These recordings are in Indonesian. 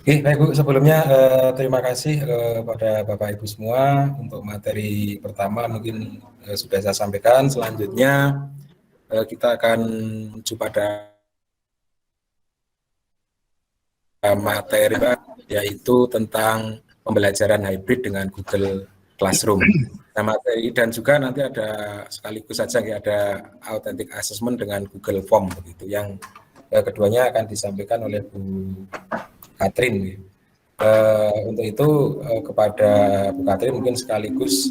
Oke, baik Bu. Sebelumnya terima kasih pada Bapak Ibu semua untuk materi pertama mungkin sudah saya sampaikan. Selanjutnya kita akan menuju pada materi yaitu tentang pembelajaran hybrid dengan Google Classroom. Nah, materi dan juga nanti ada sekaligus saja ada authentic assessment dengan Google Form begitu yang keduanya akan disampaikan oleh Bu Katrin. Untuk itu kepada Bu Katrin mungkin sekaligus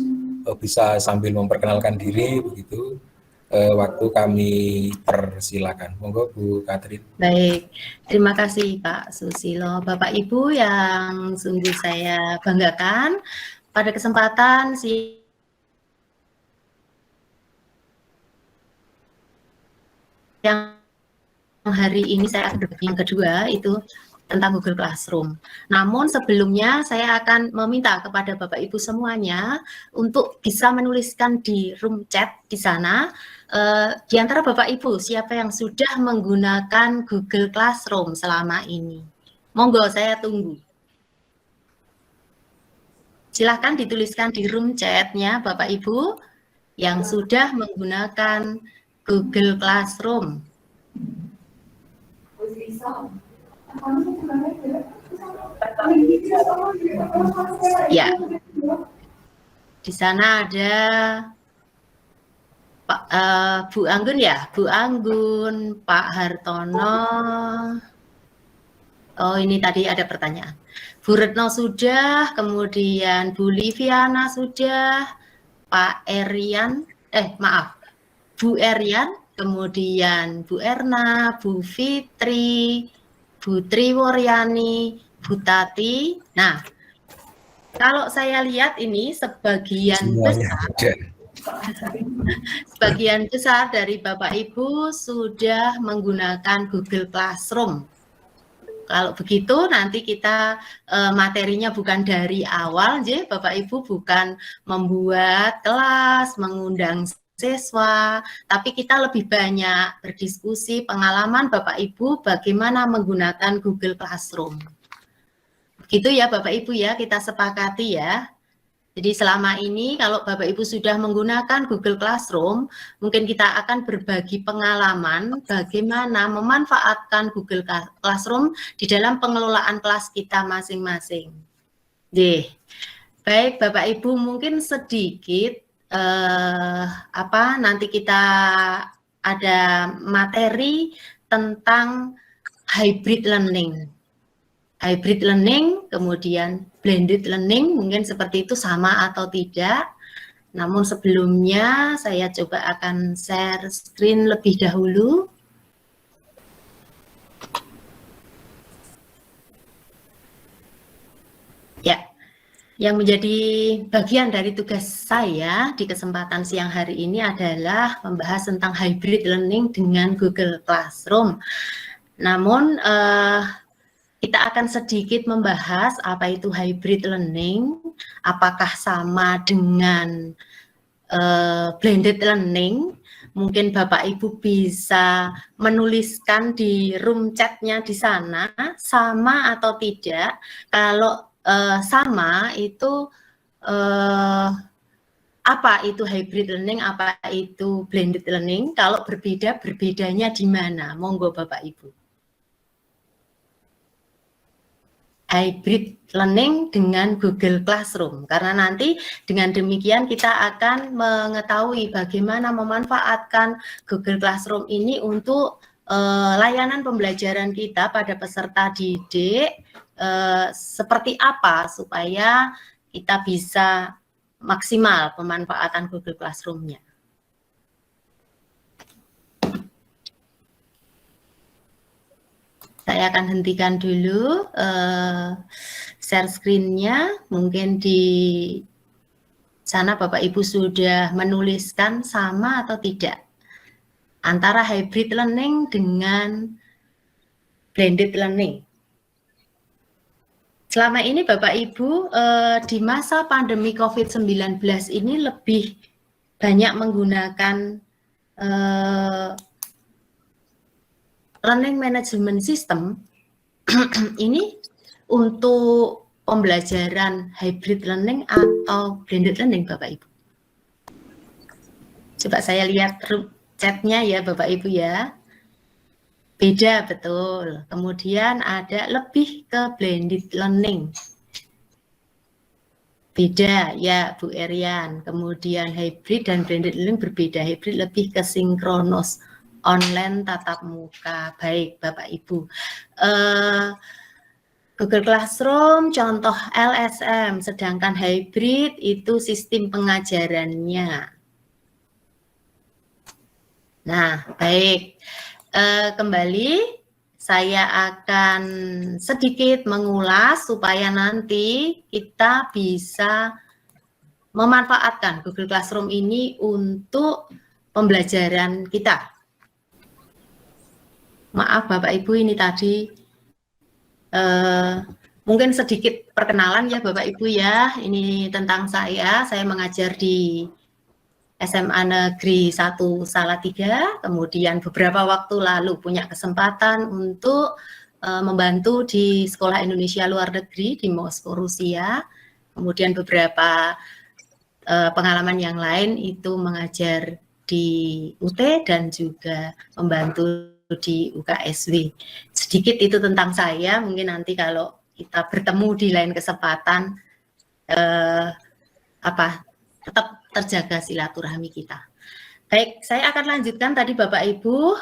bisa sambil memperkenalkan diri begitu. Waktu kami persilakan. Monggo Bu Katrin. Baik, terima kasih Pak Susilo. Bapak Ibu yang sungguh saya banggakan pada kesempatan yang hari ini saya akan berbagi yang kedua itu tentang Google Classroom. Namun sebelumnya saya akan meminta kepada Bapak Ibu semuanya untuk bisa menuliskan di room chat di sana. Di antara Bapak Ibu siapa yang sudah menggunakan Google Classroom selama ini? Monggo, saya tunggu. Silahkan dituliskan di room chatnya Bapak Ibu yang sudah menggunakan Google Classroom. Ya, di sana ada Pak Bu Anggun ya, Bu Anggun, Pak Hartono. Oh, ini tadi ada pertanyaan. Bu Retno sudah, kemudian Bu Liviana sudah, Pak Erian, maaf, Bu Erian, kemudian Bu Erna, Bu Fitri, Bu Triworyani, Bu Tati. Nah, kalau saya lihat ini sebagian besar dari Bapak Ibu sudah menggunakan Google Classroom. Kalau begitu nanti kita materinya bukan dari awal, Bapak Ibu bukan membuat kelas, mengundang siswa, tapi kita lebih banyak berdiskusi pengalaman Bapak Ibu bagaimana menggunakan Google Classroom. Begitu ya Bapak Ibu ya, kita sepakati ya. Jadi selama ini kalau Bapak Ibu sudah menggunakan Google Classroom, mungkin kita akan berbagi pengalaman bagaimana memanfaatkan Google Classroom di dalam pengelolaan kelas kita masing-masing. Baik Bapak Ibu, mungkin sedikit nanti kita ada materi tentang hybrid learning. Hybrid learning, kemudian blended learning, mungkin seperti itu sama atau tidak. Namun sebelumnya saya coba akan share screen lebih dahulu. Ya, yang menjadi bagian dari tugas saya di kesempatan siang hari ini adalah membahas tentang hybrid learning dengan Google Classroom. Namun kita akan sedikit membahas apa itu hybrid learning, apakah sama dengan blended learning. Mungkin Bapak Ibu bisa menuliskan di room chatnya di sana, sama atau tidak. Kalau sama itu apa itu hybrid learning, apa itu blended learning, kalau berbeda, berbedanya di mana? Monggo Bapak Ibu. Hybrid learning dengan Google Classroom, karena nanti dengan demikian kita akan mengetahui bagaimana memanfaatkan Google Classroom ini untuk layanan pembelajaran kita pada peserta didik, seperti apa supaya kita bisa maksimal pemanfaatan Google Classroom-nya. Saya akan hentikan dulu share screen-nya. Mungkin di sana Bapak Ibu sudah menuliskan sama atau tidak antara hybrid learning dengan blended learning. Selama ini Bapak Ibu di masa pandemi COVID-19 ini lebih banyak menggunakan learning management system ini untuk pembelajaran hybrid learning atau blended learning, Bapak Ibu? Coba saya lihat chatnya ya Bapak Ibu ya. Beda, betul. Kemudian ada lebih ke blended learning. Beda ya Bu Erian. Kemudian hybrid dan blended learning berbeda. Hybrid lebih ke sinkronus, online tatap muka. Baik Bapak Ibu. Google Classroom contoh LSM, sedangkan hybrid itu sistem pengajarannya. Nah, baik. Kembali saya akan sedikit mengulas supaya nanti kita bisa memanfaatkan Google Classroom ini untuk pembelajaran kita. Maaf Bapak Ibu, ini tadi mungkin sedikit perkenalan ya Bapak Ibu ya. Ini tentang saya mengajar di SMA Negeri 1 Salatiga, kemudian beberapa waktu lalu punya kesempatan untuk membantu di Sekolah Indonesia Luar Negeri di Moskow, Rusia. Kemudian beberapa pengalaman yang lain itu mengajar di UT dan juga membantu di UKSW. Sedikit itu tentang saya, mungkin nanti kalau kita bertemu di lain kesempatan, tetap terjaga silaturahmi kita. Baik, saya akan lanjutkan tadi Bapak Ibu,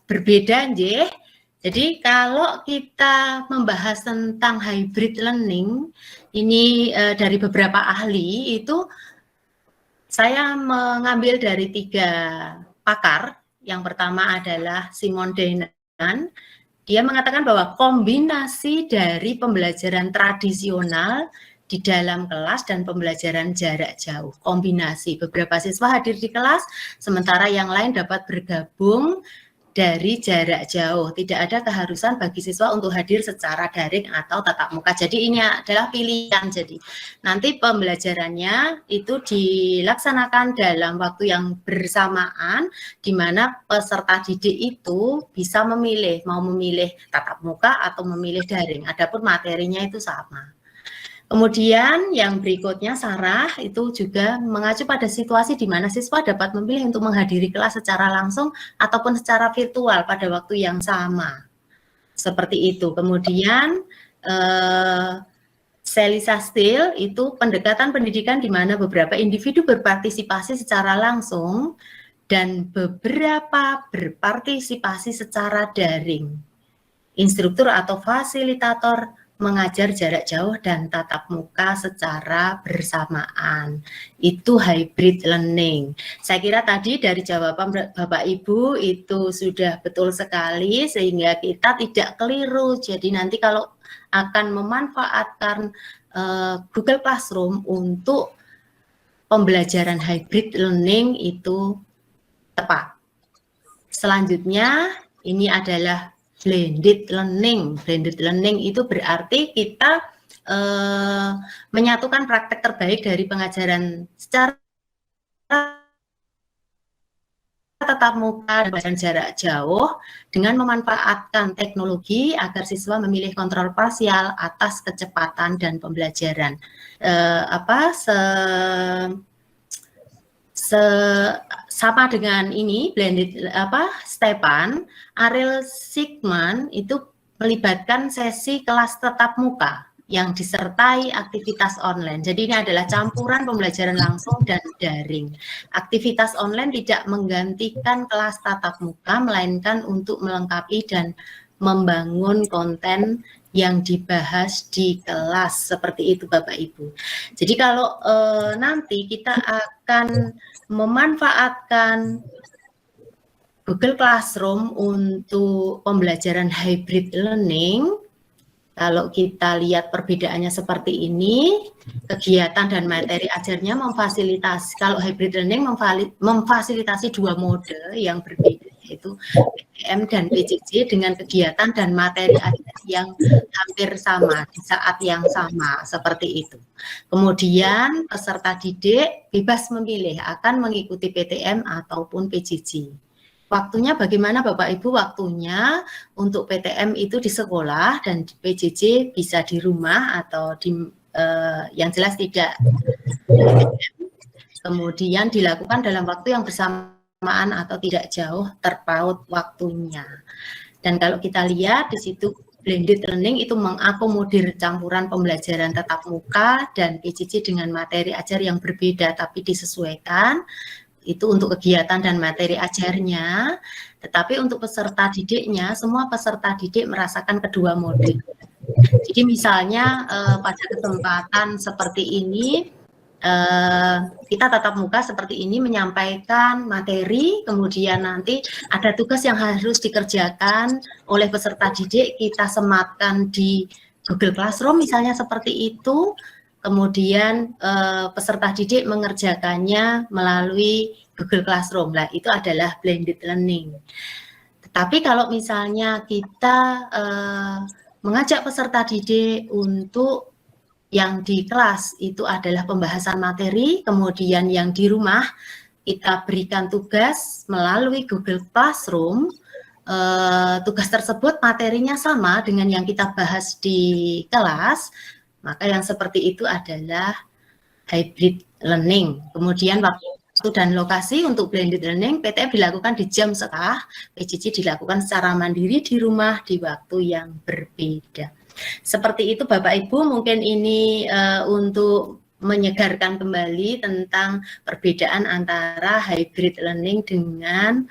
berbeda nggih. Jadi kalau kita membahas tentang hybrid learning, ini dari beberapa ahli itu saya mengambil dari 3 pakar. Yang pertama adalah Simon Dainan. Dia mengatakan bahwa kombinasi dari pembelajaran tradisional di dalam kelas dan pembelajaran jarak jauh. Kombinasi, beberapa siswa hadir di kelas, sementara yang lain dapat bergabung dari jarak jauh. Tidak ada keharusan bagi siswa untuk hadir secara daring atau tatap muka. Jadi ini adalah pilihan. Jadi nanti pembelajarannya itu dilaksanakan dalam waktu yang bersamaan, di mana peserta didik itu bisa memilih, mau memilih tatap muka atau memilih daring. Adapun materinya itu sama. Kemudian yang berikutnya Sarah itu juga mengacu pada situasi di mana siswa dapat memilih untuk menghadiri kelas secara langsung ataupun secara virtual pada waktu yang sama. Seperti itu. Kemudian Selisa Steele itu pendekatan pendidikan di mana beberapa individu berpartisipasi secara langsung dan beberapa berpartisipasi secara daring. Instruktur atau fasilitator mengajar jarak jauh dan tatap muka secara bersamaan. Itu hybrid learning. Saya kira tadi dari jawaban Bapak Ibu itu sudah betul sekali sehingga kita tidak keliru. Jadi nanti kalau akan memanfaatkan Google Classroom untuk pembelajaran hybrid learning itu tepat. Selanjutnya ini adalah blended learning. Blended learning itu berarti kita menyatukan praktek terbaik dari pengajaran secara tatap muka dan pembelajaran jarak jauh dengan memanfaatkan teknologi agar siswa memilih kontrol parsial atas kecepatan dan pembelajaran. Sama dengan ini blended Stepan, Ariel Sigman itu melibatkan sesi kelas tatap muka yang disertai aktivitas online. Jadi ini adalah campuran pembelajaran langsung dan daring. Aktivitas online tidak menggantikan kelas tatap muka, melainkan untuk melengkapi dan membangun konten yang dibahas di kelas, seperti itu Bapak Ibu. Jadi kalau nanti kita akan memanfaatkan Google Classroom untuk pembelajaran hybrid learning, kalau kita lihat perbedaannya seperti ini, kegiatan dan materi ajarnya memfasilitasi, kalau hybrid learning memfasilitasi 2 mode yang berbeda, yaitu PTM dan PJJ dengan kegiatan dan materi ajar yang hampir sama di saat yang sama, seperti itu. Kemudian peserta didik bebas memilih akan mengikuti PTM ataupun PJJ. waktunya bagaimana Bapak Ibu? Waktunya untuk PTM itu di sekolah dan PJJ bisa di rumah atau di yang jelas tidak. Kemudian dilakukan dalam waktu yang bersamaan atau tidak jauh terpaut waktunya. Dan kalau kita lihat di situ blended learning itu mengakomodir campuran pembelajaran tatap muka dan PJJ dengan materi ajar yang berbeda tapi disesuaikan. Itu untuk kegiatan dan materi ajarnya, tetapi untuk peserta didiknya, semua peserta didik merasakan kedua mode. Jadi misalnya pada kesempatan seperti ini, kita tatap muka seperti ini menyampaikan materi, kemudian nanti ada tugas yang harus dikerjakan oleh peserta didik, kita sematkan di Google Classroom misalnya seperti itu, kemudian peserta didik mengerjakannya melalui Google Classroom. Nah, itu adalah blended learning. Tetapi kalau misalnya kita mengajak peserta didik untuk yang di kelas itu adalah pembahasan materi, kemudian yang di rumah kita berikan tugas melalui Google Classroom, tugas tersebut materinya sama dengan yang kita bahas di kelas, maka yang seperti itu adalah hybrid learning. Kemudian waktu dan lokasi untuk blended learning, PTM dilakukan di jam setelah, PJJ dilakukan secara mandiri di rumah di waktu yang berbeda. Seperti itu Bapak Ibu, mungkin ini untuk menyegarkan kembali tentang perbedaan antara hybrid learning dengan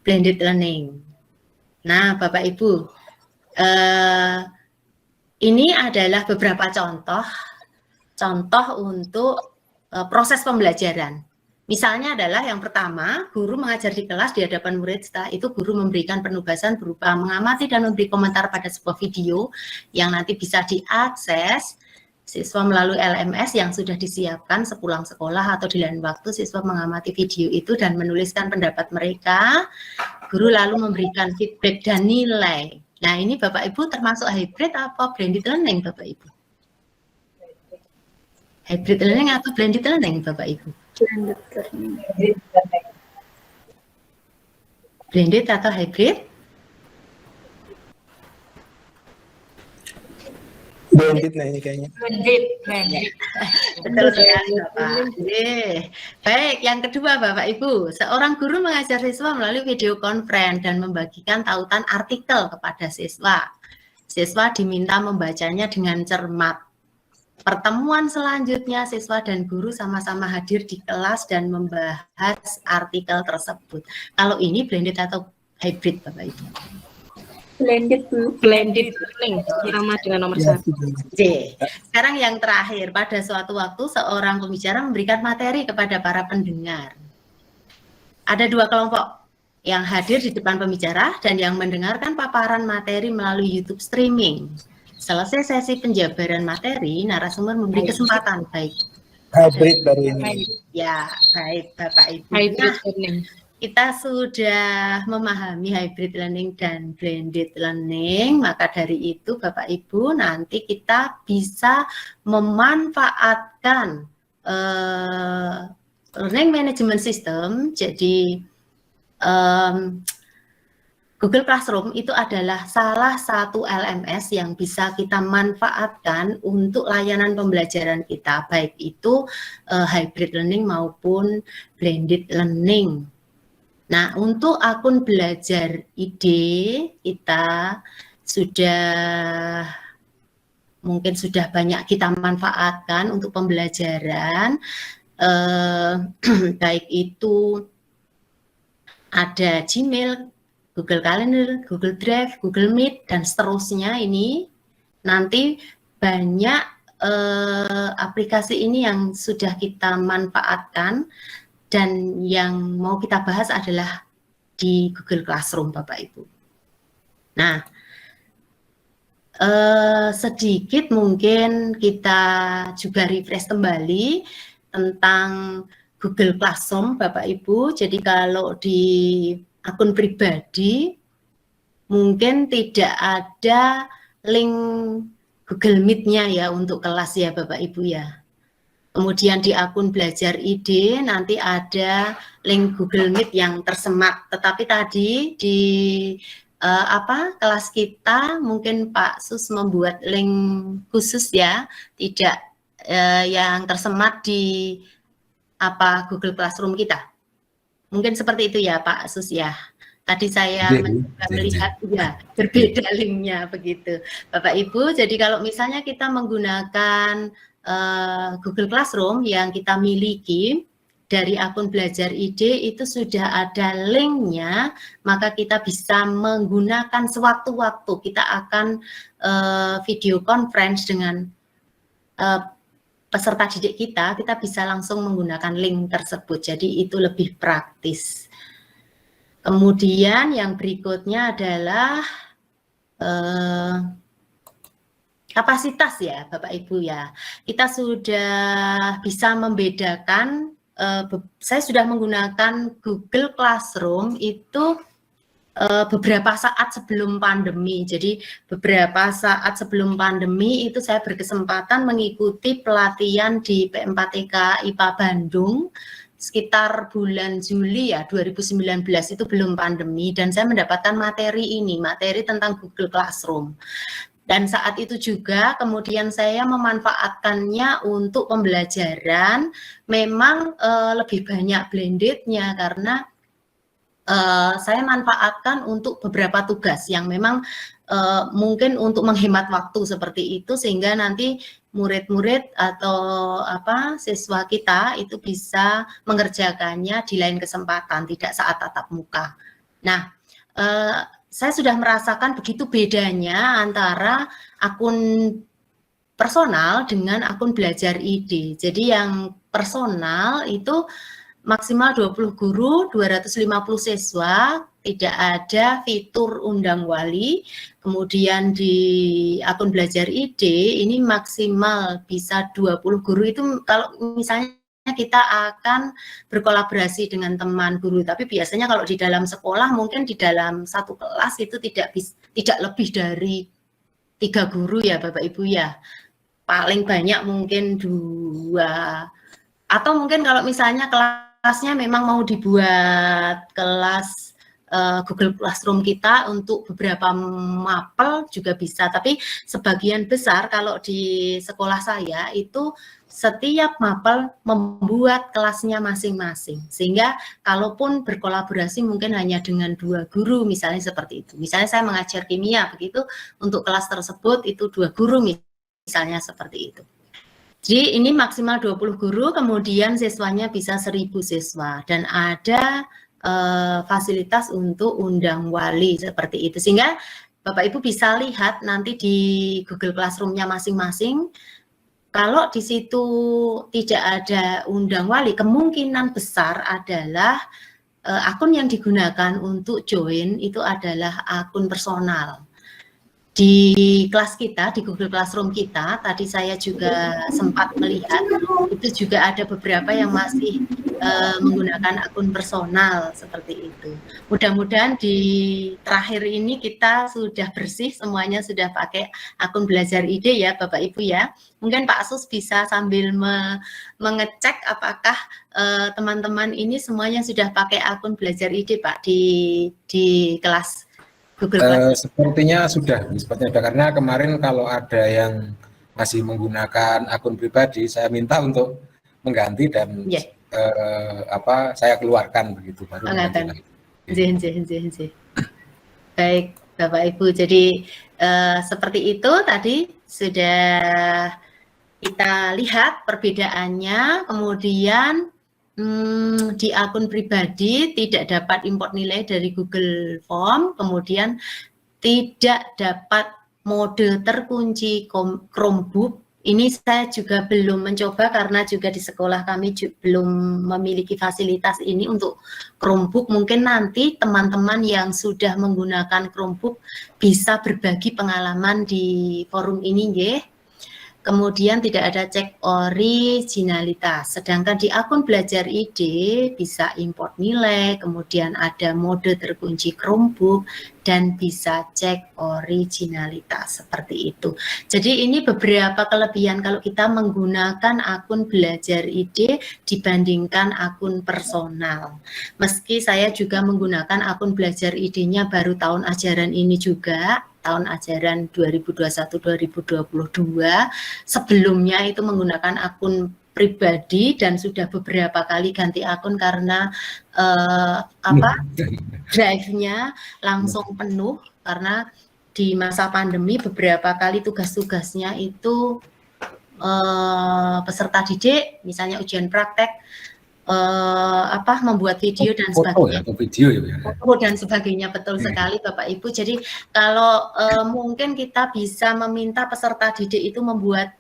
blended learning. Nah Bapak Ibu, ini adalah beberapa contoh untuk proses pembelajaran. Misalnya adalah yang pertama, guru mengajar di kelas di hadapan murid, setelah itu guru memberikan penugasan berupa mengamati dan memberi komentar pada sebuah video yang nanti bisa diakses siswa melalui LMS yang sudah disiapkan sepulang sekolah atau di lain waktu siswa mengamati video itu dan menuliskan pendapat mereka, guru lalu memberikan feedback dan nilai. Nah ini Bapak Ibu termasuk hybrid apa blended learning Bapak Ibu? Hybrid learning atau blended learning Bapak Ibu? Blended learning. Blended atau hybrid? Blended nah ini kayaknya. Blended. Betul sekali Bapak. Baik, yang kedua Bapak Ibu, seorang guru mengajar siswa melalui video conference dan membagikan tautan artikel kepada siswa. Siswa diminta membacanya dengan cermat. Pertemuan selanjutnya siswa dan guru sama-sama hadir di kelas dan membahas artikel tersebut. Kalau ini blended atau hybrid Bapak Ibu? Blended learning sama dengan nomor 1. Oke. Sekarang yang terakhir, pada suatu waktu seorang pembicara memberikan materi kepada para pendengar. Ada dua kelompok yang hadir di depan pembicara dan yang mendengarkan paparan materi melalui YouTube streaming. Selesai sesi penjabaran materi, narasumber memberi kesempatan baik. Hybrid baru ini. Ya, baik Bapak Ibu. Hybrid learning. Kita sudah memahami hybrid learning dan blended learning, maka dari itu Bapak Ibu nanti kita bisa memanfaatkan learning management system. Jadi Google Classroom itu adalah salah satu LMS yang bisa kita manfaatkan untuk layanan pembelajaran kita, baik itu hybrid learning maupun blended learning. Nah, untuk akun belajar ID kita mungkin sudah banyak kita manfaatkan untuk pembelajaran, baik itu ada Gmail, Google Calendar, Google Drive, Google Meet, dan seterusnya. Ini nanti banyak aplikasi ini yang sudah kita manfaatkan. Dan yang mau kita bahas adalah di Google Classroom, Bapak Ibu. Nah, sedikit mungkin kita juga refresh kembali tentang Google Classroom, Bapak Ibu. Jadi kalau di akun pribadi, mungkin tidak ada link Google Meet-nya ya untuk kelas ya, Bapak Ibu ya. Kemudian di akun Belajar ID nanti ada link Google Meet yang tersemat. Tetapi tadi di kelas kita mungkin Pak Sus membuat link khusus ya, tidak yang tersemat di Google Classroom kita. Mungkin seperti itu ya Pak Sus ya. Tadi saya melihat ya berbeda linknya begitu Bapak Ibu. Jadi kalau misalnya kita menggunakan Google Classroom yang kita miliki dari akun Belajar ID itu sudah ada linknya, maka kita bisa menggunakan sewaktu-waktu kita akan video conference dengan peserta didik kita bisa langsung menggunakan link tersebut. Jadi itu lebih praktis. Kemudian yang berikutnya adalah kapasitas ya Bapak Ibu ya. Kita sudah bisa membedakan, saya sudah menggunakan Google Classroom itu beberapa saat sebelum pandemi. Jadi beberapa saat sebelum pandemi itu saya berkesempatan mengikuti pelatihan di P4TK IPA Bandung sekitar bulan Juli ya 2019, itu belum pandemi, dan saya mendapatkan materi tentang Google Classroom. Dan saat itu juga kemudian saya memanfaatkannya untuk pembelajaran, memang lebih banyak blendednya karena saya manfaatkan untuk beberapa tugas yang memang mungkin untuk menghemat waktu seperti itu, sehingga nanti murid-murid atau siswa kita itu bisa mengerjakannya di lain kesempatan, tidak saat tatap muka. Nah, saya sudah merasakan begitu bedanya antara akun personal dengan akun Belajar ID. Jadi yang personal itu maksimal 20 guru, 250 siswa, tidak ada fitur undang wali. Kemudian di akun Belajar ID ini maksimal bisa 20 guru, itu kalau misalnya kita akan berkolaborasi dengan teman guru, tapi biasanya kalau di dalam sekolah mungkin di dalam satu kelas itu tidak lebih dari 3 guru ya Bapak Ibu ya, paling banyak mungkin 2, atau mungkin kalau misalnya kelasnya memang mau dibuat kelas Google Classroom kita untuk beberapa mapel juga bisa, tapi sebagian besar kalau di sekolah saya itu setiap mapel membuat kelasnya masing-masing, sehingga kalaupun berkolaborasi mungkin hanya dengan 2 guru misalnya seperti itu. Misalnya saya mengajar kimia begitu, untuk kelas tersebut itu 2 guru misalnya seperti itu. Jadi ini maksimal 20 guru, kemudian siswanya bisa 1000 siswa, dan ada fasilitas untuk undang wali seperti itu, sehingga Bapak Ibu bisa lihat nanti di Google Classroom-nya masing-masing. Kalau di situ tidak ada undang wali, kemungkinan besar adalah akun yang digunakan untuk join itu adalah akun personal. Di kelas kita, di Google Classroom kita, tadi saya juga sempat melihat, itu juga ada beberapa yang masih menggunakan akun personal seperti itu. Mudah-mudahan di terakhir ini kita sudah bersih, semuanya sudah pakai akun Belajar ID ya Bapak Ibu ya. Mungkin Pak Sus bisa sambil mengecek apakah teman-teman ini semuanya sudah pakai akun Belajar ID Pak di kelas Google sepertinya sudah, karena kemarin kalau ada yang masih menggunakan akun pribadi, saya minta untuk mengganti dan saya keluarkan begitu baru mengganti lagi. Baik Bapak Ibu, jadi seperti itu tadi sudah kita lihat perbedaannya. Kemudian di akun pribadi tidak dapat import nilai dari Google Form, kemudian tidak dapat mode terkunci Chromebook. Ini saya juga belum mencoba karena juga di sekolah kami belum memiliki fasilitas ini untuk Chromebook. Mungkin nanti teman-teman yang sudah menggunakan Chromebook bisa berbagi pengalaman di forum ini, nggih. kemudian tidak ada cek originalitas. Sedangkan di akun belajar ID bisa import nilai, kemudian ada mode terkunci Chromebook, dan bisa cek originalitas seperti itu. Jadi ini beberapa kelebihan kalau kita menggunakan akun belajar ID dibandingkan akun personal. Meski saya juga menggunakan akun belajar ID-nya baru tahun ajaran ini juga, tahun ajaran 2021-2022, sebelumnya itu menggunakan akun pribadi dan sudah beberapa kali ganti akun karena drive-nya langsung penuh karena di masa pandemi beberapa kali tugas-tugasnya itu peserta didik, misalnya ujian praktek, membuat video dan sebagainya. Foto dan sebagainya, betul sekali Bapak Ibu. Jadi kalau mungkin kita bisa meminta peserta didik itu membuat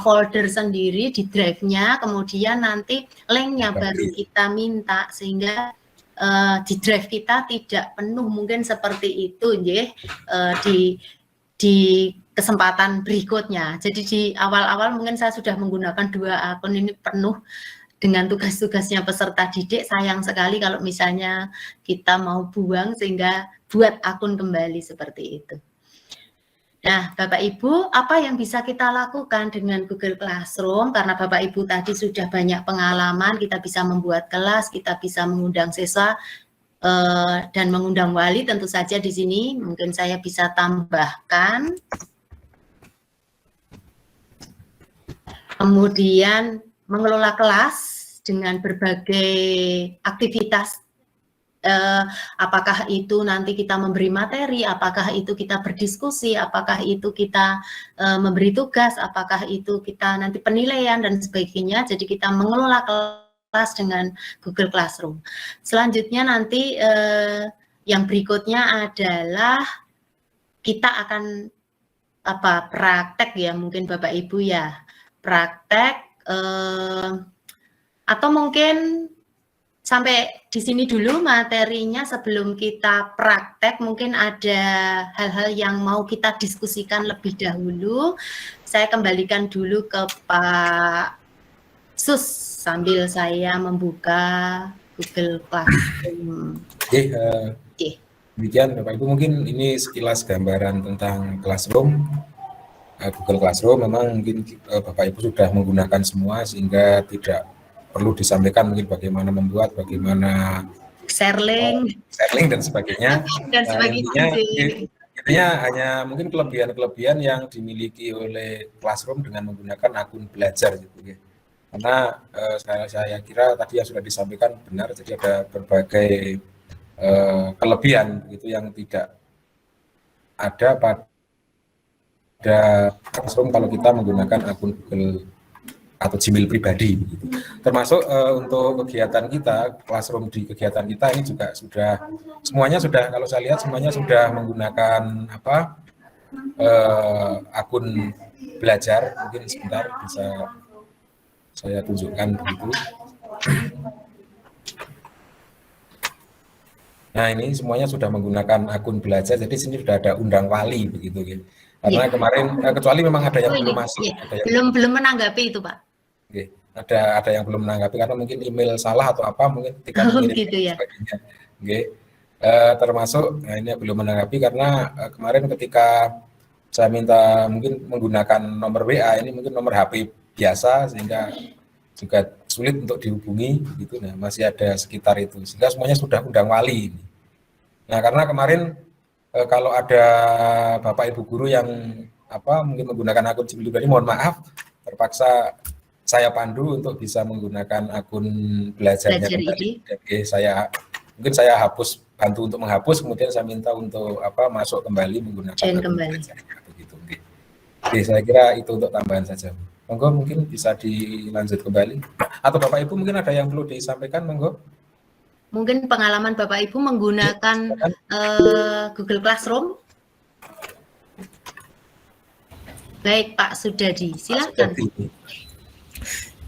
folder sendiri di drive-nya, kemudian nanti link-nya baru kita minta sehingga di drive kita tidak penuh, mungkin seperti itu di kesempatan berikutnya. Jadi di awal-awal mungkin saya sudah menggunakan 2 akun ini penuh dengan tugas-tugasnya peserta didik. Sayang sekali kalau misalnya kita mau buang sehingga buat akun kembali seperti itu. Nah, Bapak Ibu, apa yang bisa kita lakukan dengan Google Classroom? Karena Bapak Ibu tadi sudah banyak pengalaman, kita bisa membuat kelas, kita bisa mengundang siswa dan mengundang wali. Tentu saja di sini mungkin saya bisa tambahkan. Kemudian mengelola kelas dengan berbagai aktivitas, apakah itu nanti kita memberi materi, apakah itu kita berdiskusi, apakah itu kita memberi tugas, apakah itu kita nanti penilaian dan sebagainya. Jadi kita mengelola kelas dengan Google Classroom. Selanjutnya nanti yang berikutnya adalah kita akan praktek ya, mungkin Bapak Ibu ya, praktek atau mungkin sampai di sini dulu materinya sebelum kita praktek. Mungkin ada hal-hal yang mau kita diskusikan lebih dahulu. Saya kembalikan dulu ke Pak Sus sambil saya membuka Google Classroom. Oke, demikian Bapak Ibu, mungkin ini sekilas gambaran tentang Classroom. Google Classroom memang mungkin Bapak Ibu sudah menggunakan semua sehingga tidak perlu disampaikan mungkin bagaimana membuat, bagaimana share link dan sebagainya. Intinya hanya mungkin kelebihan-kelebihan yang dimiliki oleh Classroom dengan menggunakan akun belajar gitu ya. Karena saya kira tadi yang sudah disampaikan benar, jadi ada berbagai kelebihan itu yang tidak ada pada Classroom kalau kita menggunakan akun Google atau Gmail pribadi begitu. Termasuk untuk kegiatan kita, Classroom di kegiatan kita ini juga sudah semuanya sudah, kalau saya lihat semuanya sudah menggunakan akun belajar. Mungkin sebentar bisa saya tunjukkan begitu. Nah, ini semuanya sudah menggunakan akun belajar, jadi sini sudah ada undang wali begitu gitu. Karena kemarin kecuali memang ada yang belum masuk, belum menanggapi itu, Pak. Oke, ada yang belum menanggapi karena mungkin email salah atau apa, mungkin ketika gitu ya. Sebagainya. Oke. Termasuk ini belum menanggapi karena kemarin ketika saya minta mungkin menggunakan nomor WA, ini mungkin nomor HP biasa sehingga juga sulit untuk dihubungi gitu. Nah, masih ada sekitar itu. Sehingga semuanya sudah undang wali ini. Nah, karena kemarin kalau ada Bapak Ibu guru yang mungkin menggunakan akun Gmail pribadi, mohon maaf terpaksa saya pandu untuk bisa menggunakan akun belajarnya kembali. Jadi mungkin saya hapus, bantu untuk menghapus, kemudian saya minta untuk masuk kembali menggunakan akun belajarnya begitu. Oke, saya kira itu untuk tambahan saja. Monggo mungkin bisa dilanjut kembali. Atau Bapak Ibu mungkin ada yang perlu disampaikan, monggo. Mungkin pengalaman Bapak Ibu menggunakan Google Classroom. Baik, Pak Sudadi, silakan.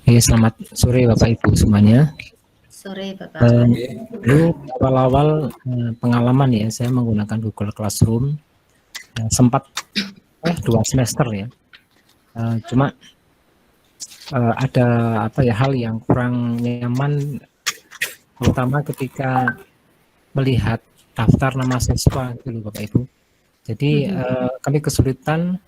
Selamat sore Bapak Ibu semuanya. Sore Bapak. Dulu awal-awal pengalaman ya, saya menggunakan Google Classroom sempat 2 semester ya. Cuma ada hal yang kurang nyaman, terutama ketika melihat daftar nama siswa gitu loh Bapak Ibu. Jadi kami kesulitan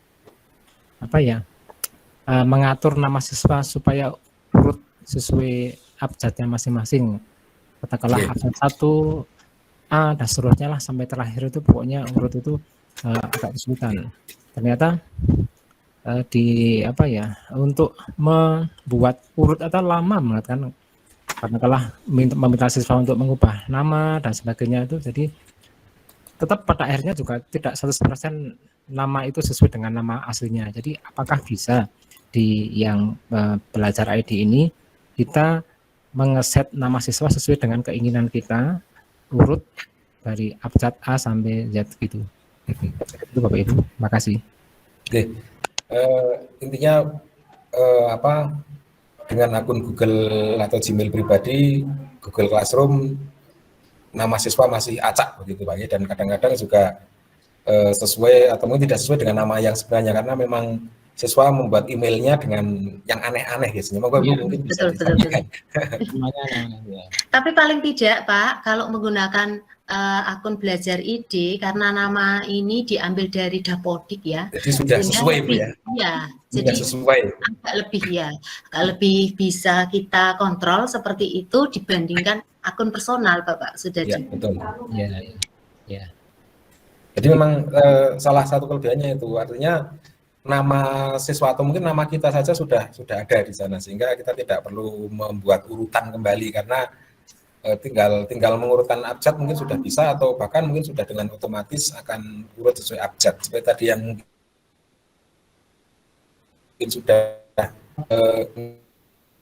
mengatur nama siswa supaya urut sesuai abjadnya masing-masing. Katakanlah abjad 1A dan seterusnya lah sampai terakhir itu pokoknya urut itu agak kesulitan. Ternyata untuk membuat urut atau lama banget kan, karena kalah meminta siswa untuk mengubah nama dan sebagainya itu, jadi tetap pada akhirnya juga tidak 100% nama itu sesuai dengan nama aslinya. Jadi apakah bisa di yang belajar ID ini kita mengeset nama siswa sesuai dengan keinginan kita, urut dari abjad A sampai Z gitu. Itu Bapak Ibu, makasih. Oke. Intinya dengan akun Google atau Gmail pribadi, Google Classroom, nama siswa masih acak begitu Pak ya, dan kadang-kadang juga sesuai atau mungkin tidak sesuai dengan nama yang sebenarnya, karena memang siswa membuat emailnya dengan yang aneh-aneh gitu. Mungkin bisa disampaikan. Tapi paling tidak Pak, kalau menggunakan akun belajar ID, karena nama ini diambil dari Dapodik ya. Jadi sudah sesuai Bu ya. Iya, jadi sesuai. Agak lebih bisa kita kontrol seperti itu dibandingkan akun personal Bapak Sudadi. Ya, betul. Ya. Jadi memang salah satu kelebihannya itu, artinya nama siswa atau mungkin nama kita saja sudah ada di sana, sehingga kita tidak perlu membuat urutan kembali, karena tinggal mengurutkan abjad mungkin sudah bisa, atau bahkan mungkin sudah dengan otomatis akan urut sesuai abjad. Seperti tadi yang mungkin sudah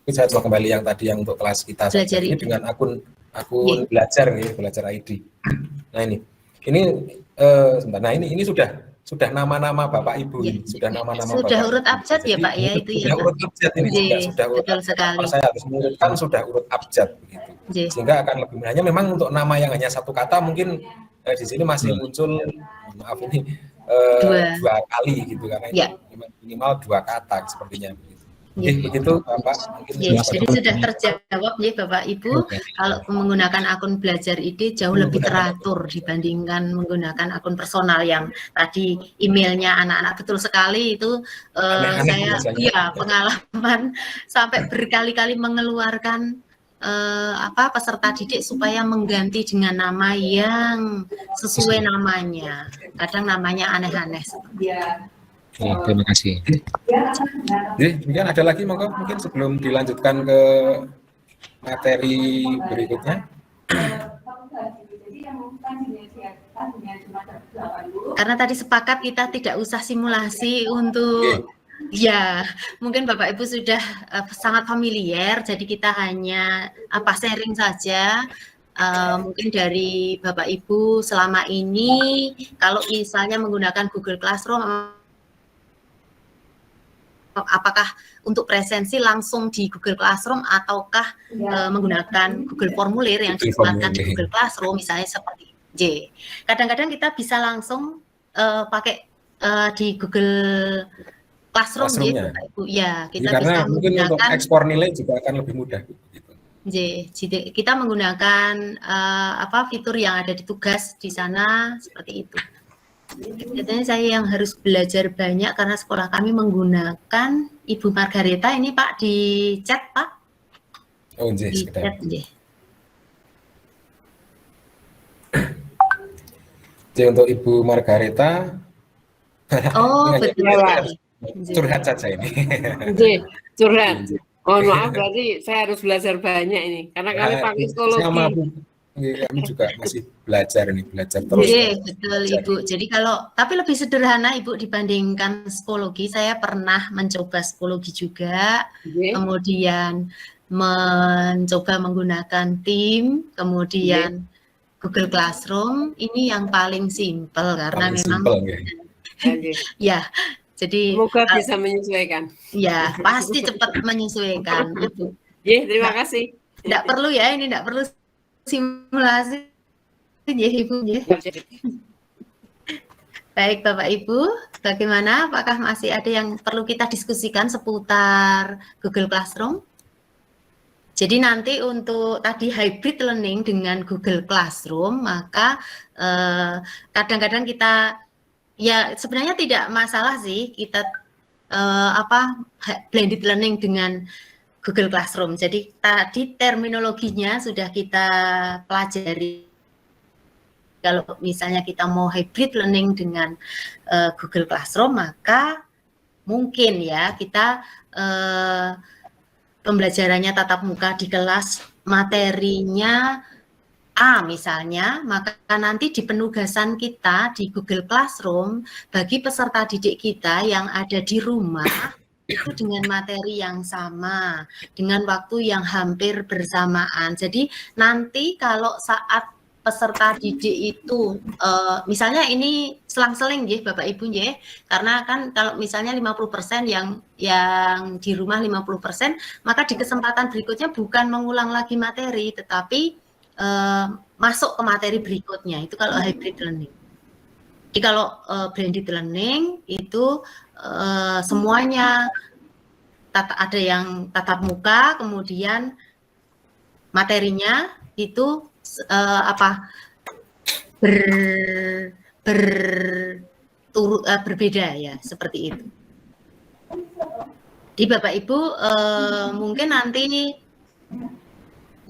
saya coba kembali yang tadi yang untuk kelas kita saja, ini dengan akun belajar nih, belajar ID. Nah ini sebentar. Nah ini sudah nama-nama Bapak Ibu ini, sudah nama-nama sudah Bapak urut abjad ya Pak ya, itu ya. Sudah urut abjad ini, sudah urut betul abjad. sekali. Saya harus mengurutkan sudah urut abjad begitu. Sehingga akan lebih, hanya memang untuk nama yang hanya satu kata mungkin di sini masih muncul, maaf ini dua kali gitu, karena itu minimal 2 kata sepertinya begitu. Begitu Bapak. Jadi sudah terjawab ya Bapak Ibu. Kalau menggunakan akun belajar ID jauh lebih teratur dibandingkan menggunakan akun personal yang tadi emailnya anak-anak. Betul sekali itu. Saya pengalaman sampai berkali-kali mengeluarkan peserta didik supaya mengganti dengan nama yang sesuai namanya. Kadang namanya aneh-aneh. Terima kasih. Jadi demikian, ada lagi mungkin sebelum dilanjutkan ke materi berikutnya. Karena tadi sepakat kita tidak usah simulasi untuk ya, mungkin Bapak Ibu sudah sangat familiar, jadi kita hanya sharing saja. Mungkin dari Bapak Ibu selama ini kalau misalnya menggunakan Google Classroom, apakah untuk presensi langsung di Google Classroom ataukah menggunakan Google Formulir yang dikeluarkan di Google Classroom, misalnya seperti J. Kadang-kadang kita bisa langsung pakai di Google Classroom gitu, Ibu. Ya, kita karena bisa mungkin menggunakan untuk ekspor nilai juga akan lebih mudah. Gitu. Jadi kita menggunakan fitur yang ada di tugas di sana seperti itu. Katanya saya yang harus belajar banyak karena sekolah kami menggunakan Ibu Margareta ini Pak di chat Pak. Oh, di chat. Jadi untuk Ibu Margareta. Oh betul. Curhat saja ini. Curhat. Mohon maaf, berarti saya harus belajar banyak ini karena kami pakai psikologi. Sama Bu. Kami juga masih belajar terus. Betul Ibu. Jadi tapi lebih sederhana Ibu dibandingkan psikologi. Saya pernah mencoba psikologi juga, kemudian mencoba menggunakan tim, kemudian Google Classroom. Ini yang paling simpel karena memang ya. Jadi semoga bisa menyesuaikan. Ya, pasti cepat menyesuaikan Ibu. Terima kasih. Tidak perlu ya, ini tidak perlu simulasi ya Ibu ya. Baik Bapak Ibu, bagaimana? Apakah masih ada yang perlu kita diskusikan seputar Google Classroom? Jadi nanti untuk tadi hybrid learning dengan Google Classroom, maka kadang-kadang kita ya sebenarnya tidak masalah sih kita blended learning dengan Google Classroom. Jadi tadi terminologinya sudah kita pelajari. Kalau misalnya kita mau hybrid learning dengan Google Classroom, maka mungkin ya kita pembelajarannya tatap muka di kelas, materinya A misalnya, maka nanti di penugasan kita di Google Classroom bagi peserta didik kita yang ada di rumah itu dengan materi yang sama, dengan waktu yang hampir bersamaan. Jadi nanti kalau saat peserta didik itu misalnya ini selang-seling ya Bapak Ibu ya, karena kan kalau misalnya 50% yang di rumah 50%, maka di kesempatan berikutnya bukan mengulang lagi materi tetapi masuk ke materi berikutnya. Itu kalau hybrid learning. Jadi kalau blended learning itu semuanya ada yang tatap muka, kemudian materinya itu berbeda ya, seperti itu. Di Bapak Ibu mungkin nanti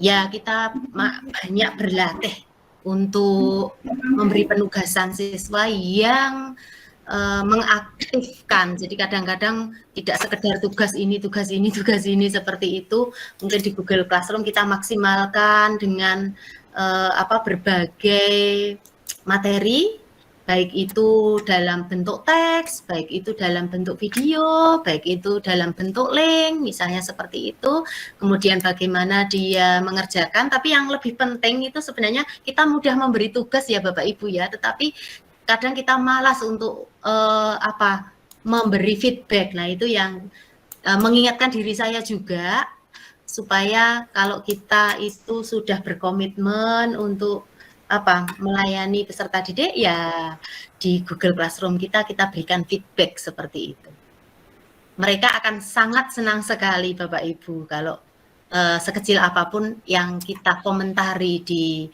ya kita banyak berlatih untuk memberi penugasan siswa yang mengaktifkan. Jadi kadang-kadang tidak sekedar tugas ini seperti itu. Mungkin di Google Classroom kita maksimalkan dengan berbagai materi, baik itu dalam bentuk teks, baik itu dalam bentuk video, baik itu dalam bentuk link, misalnya seperti itu. Kemudian bagaimana dia mengerjakan, tapi yang lebih penting itu sebenarnya kita mudah memberi tugas ya Bapak Ibu ya, tetapi kadang kita malas untuk memberi feedback. Nah itu yang mengingatkan diri saya juga, supaya kalau kita itu sudah berkomitmen untuk melayani peserta didik ya di Google Classroom kita berikan feedback seperti itu. Mereka akan sangat senang sekali Bapak Ibu kalau sekecil apapun yang kita komentari di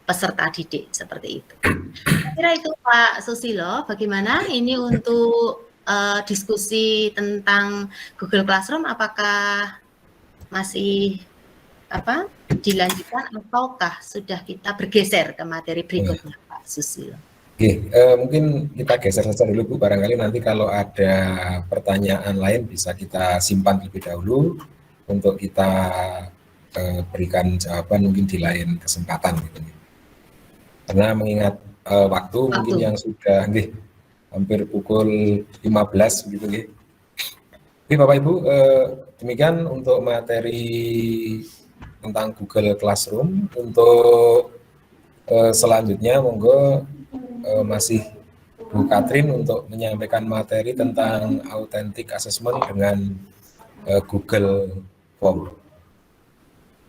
peserta didik seperti itu. Kira itu Pak Susilo, bagaimana ini untuk diskusi tentang Google Classroom, apakah masih dilanjutkan ataukah sudah kita bergeser ke materi berikutnya Pak Susilo? Oke, mungkin kita geser saja dulu Bu, barangkali nanti kalau ada pertanyaan lain bisa kita simpan terlebih dahulu untuk kita berikan jawaban mungkin di lain kesempatan gitu. Karena mengingat waktu mungkin yang sudah hampir pukul 15 gitu nggih. Oke Bapak Ibu, demikian untuk materi tentang Google Classroom. Untuk selanjutnya monggo masih Bu Katrin untuk menyampaikan materi tentang authentic assessment dengan Google Form.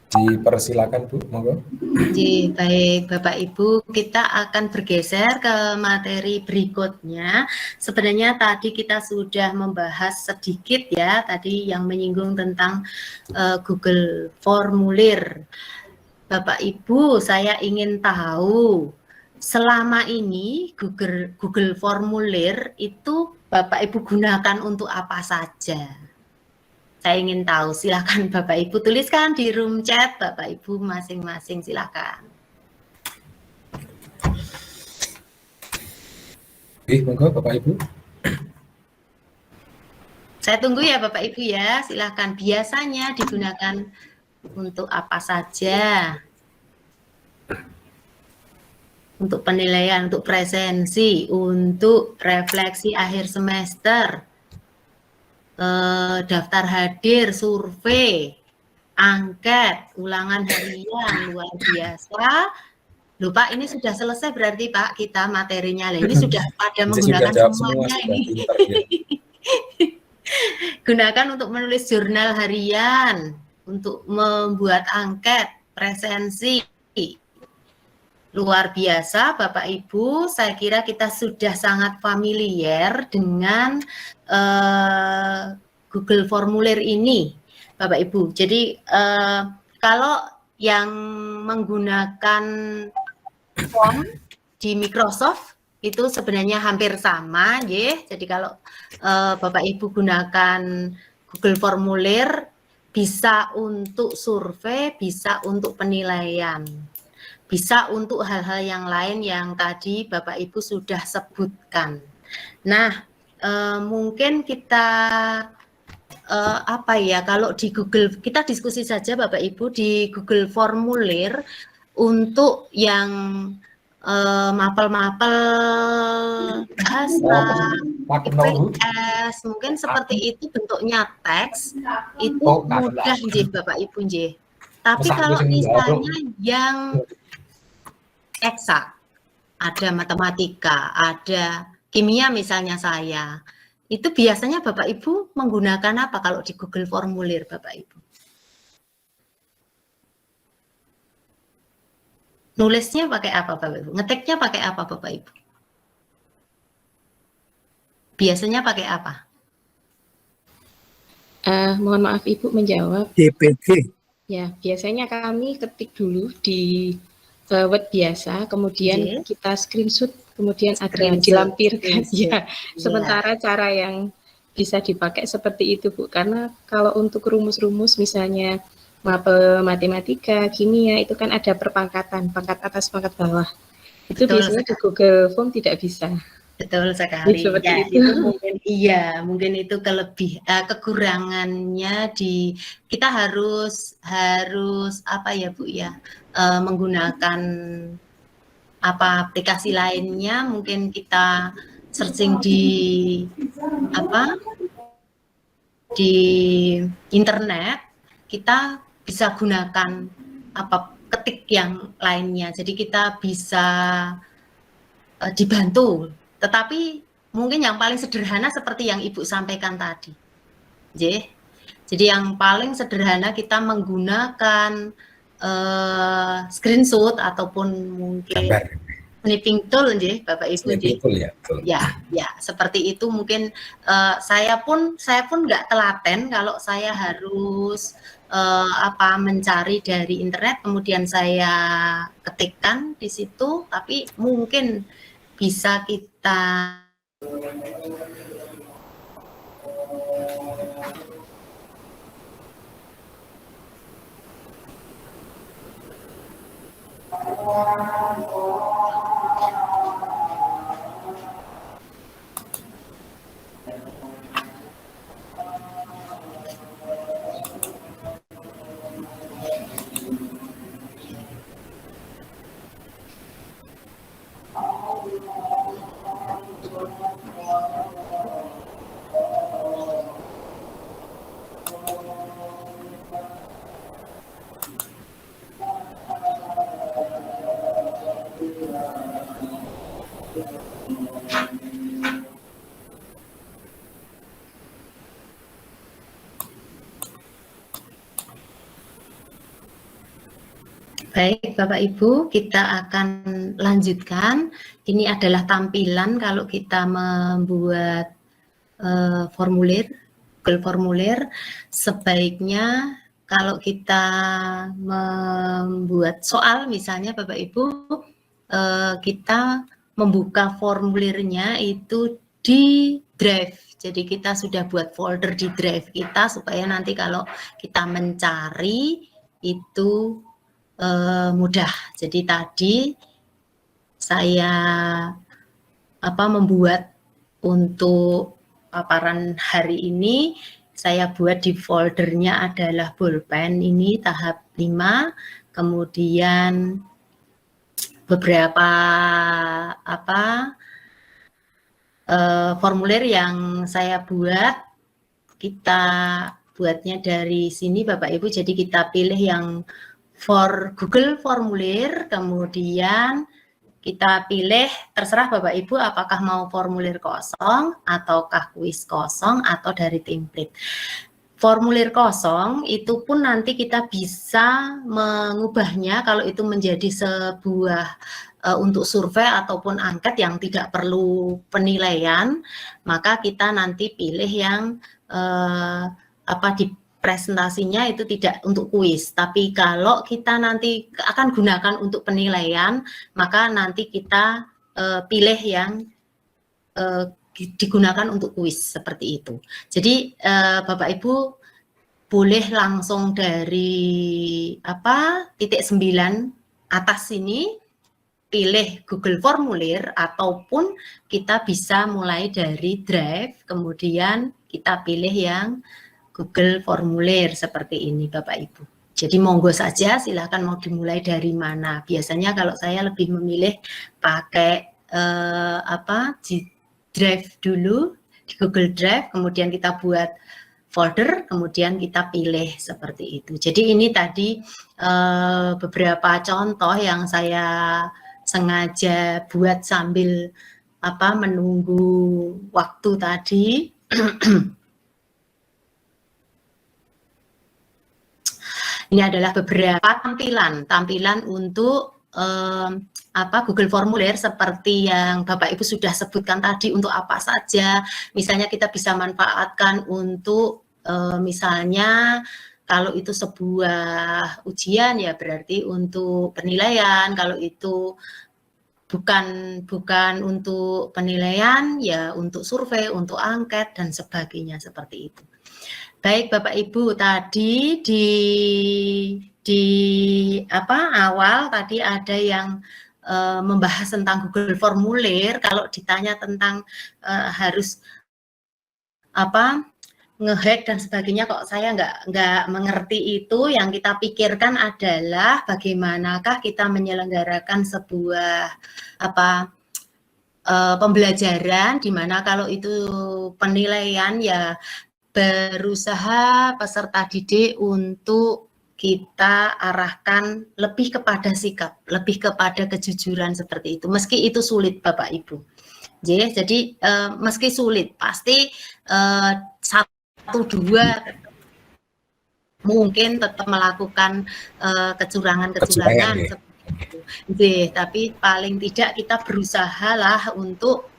Dipersilakan Bu, monggo. Baik Bapak Ibu, kita akan bergeser ke materi berikutnya. Sebenarnya tadi kita sudah membahas sedikit ya, tadi yang menyinggung tentang Google Formulir. Bapak Ibu, saya ingin tahu selama ini Google Formulir itu Bapak Ibu gunakan untuk apa saja? Saya ingin tahu, silakan Bapak Ibu tuliskan di room chat Bapak Ibu masing-masing, silakan. Monggo Bapak Ibu. Saya tunggu ya Bapak Ibu ya, silakan. Biasanya digunakan untuk apa saja? Untuk penilaian, untuk presensi, untuk refleksi akhir semester, daftar hadir, survei, angket, ulangan harian, luar biasa. Loh Pak, ini sudah selesai berarti Pak kita materinya. Ini sudah pada menggunakan semuanya ini. Gunakan untuk menulis jurnal harian, untuk membuat angket, presensi. luar biasa Bapak Ibu, saya kira kita sudah sangat familiar dengan Google Formulir ini Bapak Ibu. Jadi kalau yang menggunakan form di Microsoft itu sebenarnya hampir sama ya. Jadi kalau Bapak Ibu gunakan Google Formulir bisa untuk survei, bisa untuk penilaian. Bisa untuk hal-hal yang lain yang tadi Bapak Ibu sudah sebutkan. Nah, mungkin kita apa ya, kalau di Google, kita diskusi saja Bapak Ibu di Google Formulir untuk yang mapel-mapel bahasa, IPS, mungkin seperti itu bentuknya teks, itu mudah nggih Bapak Ibu nggih. Tapi kalau misalnya yang eksak, ada matematika, ada kimia misalnya saya, itu biasanya Bapak Ibu menggunakan apa kalau di Google Formulir Bapak Ibu? Nulisnya pakai apa Bapak Ibu? Ngetiknya pakai apa Bapak Ibu? Biasanya pakai apa? Mohon maaf Ibu menjawab. DPT. Ya, biasanya kami ketik dulu di Word biasa, kemudian kita screenshot, kemudian ada yang dilampirkan. Ya, sementara cara yang bisa dipakai seperti itu Bu, karena kalau untuk rumus-rumus misalnya mapel matematika, kimia itu kan ada perpangkatan, pangkat atas, pangkat bawah. Itu biasanya di Google Form tidak bisa. Betul sekali. Ya, itu mungkin mungkin itu kekurangannya di kita harus apa ya Bu ya, menggunakan apa aplikasi lainnya, mungkin kita searching di internet, kita bisa gunakan ketik yang lainnya. Jadi kita bisa dibantu. Tetapi mungkin yang paling sederhana seperti yang Ibu sampaikan tadi. Jadi yang paling sederhana kita menggunakan screenshot ataupun mungkin snipping tool Bapak Ibu. Ya, seperti itu mungkin saya pun nggak telaten kalau saya harus mencari dari internet kemudian saya ketikkan di situ, tapi mungkin bisa kita Baik Bapak Ibu, kita akan lanjutkan. Ini adalah tampilan kalau kita membuat formulir, Google Formulir. Sebaiknya kalau kita membuat soal misalnya Bapak Ibu, kita membuka formulirnya itu di Drive. Jadi kita sudah buat folder di Drive kita supaya nanti kalau kita mencari itu mudah. Jadi tadi saya membuat untuk paparan hari ini, saya buat di foldernya adalah bolpen ini tahap 5, kemudian beberapa formulir yang saya buat, kita buatnya dari sini Bapak Ibu. Jadi kita pilih yang for Google Formulir, kemudian kita pilih, terserah Bapak Ibu apakah mau formulir kosong, ataukah kuis kosong, atau dari template. formulir kosong itu pun nanti kita bisa mengubahnya kalau itu menjadi sebuah untuk survei ataupun angket yang tidak perlu penilaian, maka kita nanti pilih yang di presentasinya itu tidak untuk kuis. Tapi kalau kita nanti akan gunakan untuk penilaian, maka nanti kita pilih yang digunakan untuk kuis seperti itu. Jadi Bapak Ibu boleh langsung dari titik 9 atas ini pilih Google Formulir, ataupun kita bisa mulai dari Drive kemudian kita pilih yang Google Formulir seperti ini Bapak Ibu. Jadi monggo saja, silakan mau dimulai dari mana. Biasanya kalau saya lebih memilih pakai di Drive dulu, di Google Drive, kemudian kita buat folder, kemudian kita pilih seperti itu. Jadi ini tadi beberapa contoh yang saya sengaja buat sambil menunggu waktu tadi. Ini adalah beberapa tampilan untuk Google Formulir seperti yang Bapak Ibu sudah sebutkan tadi, untuk apa saja. Misalnya kita bisa manfaatkan untuk misalnya kalau itu sebuah ujian ya berarti untuk penilaian, kalau itu bukan untuk penilaian ya untuk survei, untuk angket dan sebagainya seperti itu. Baik Bapak Ibu, tadi di awal tadi ada yang membahas tentang Google Formulir. Kalau ditanya tentang harus ngehack dan sebagainya, kok saya nggak mengerti itu. Yang kita pikirkan adalah bagaimanakah kita menyelenggarakan sebuah pembelajaran, di mana kalau itu penilaian ya berusaha peserta didik untuk kita arahkan lebih kepada sikap, lebih kepada kejujuran seperti itu. Meski itu sulit Bapak Ibu. Jadi meski sulit, pasti 1-2 mungkin tetap melakukan kecurangan-kecurangan seperti itu. Tapi paling tidak kita berusaha lah untuk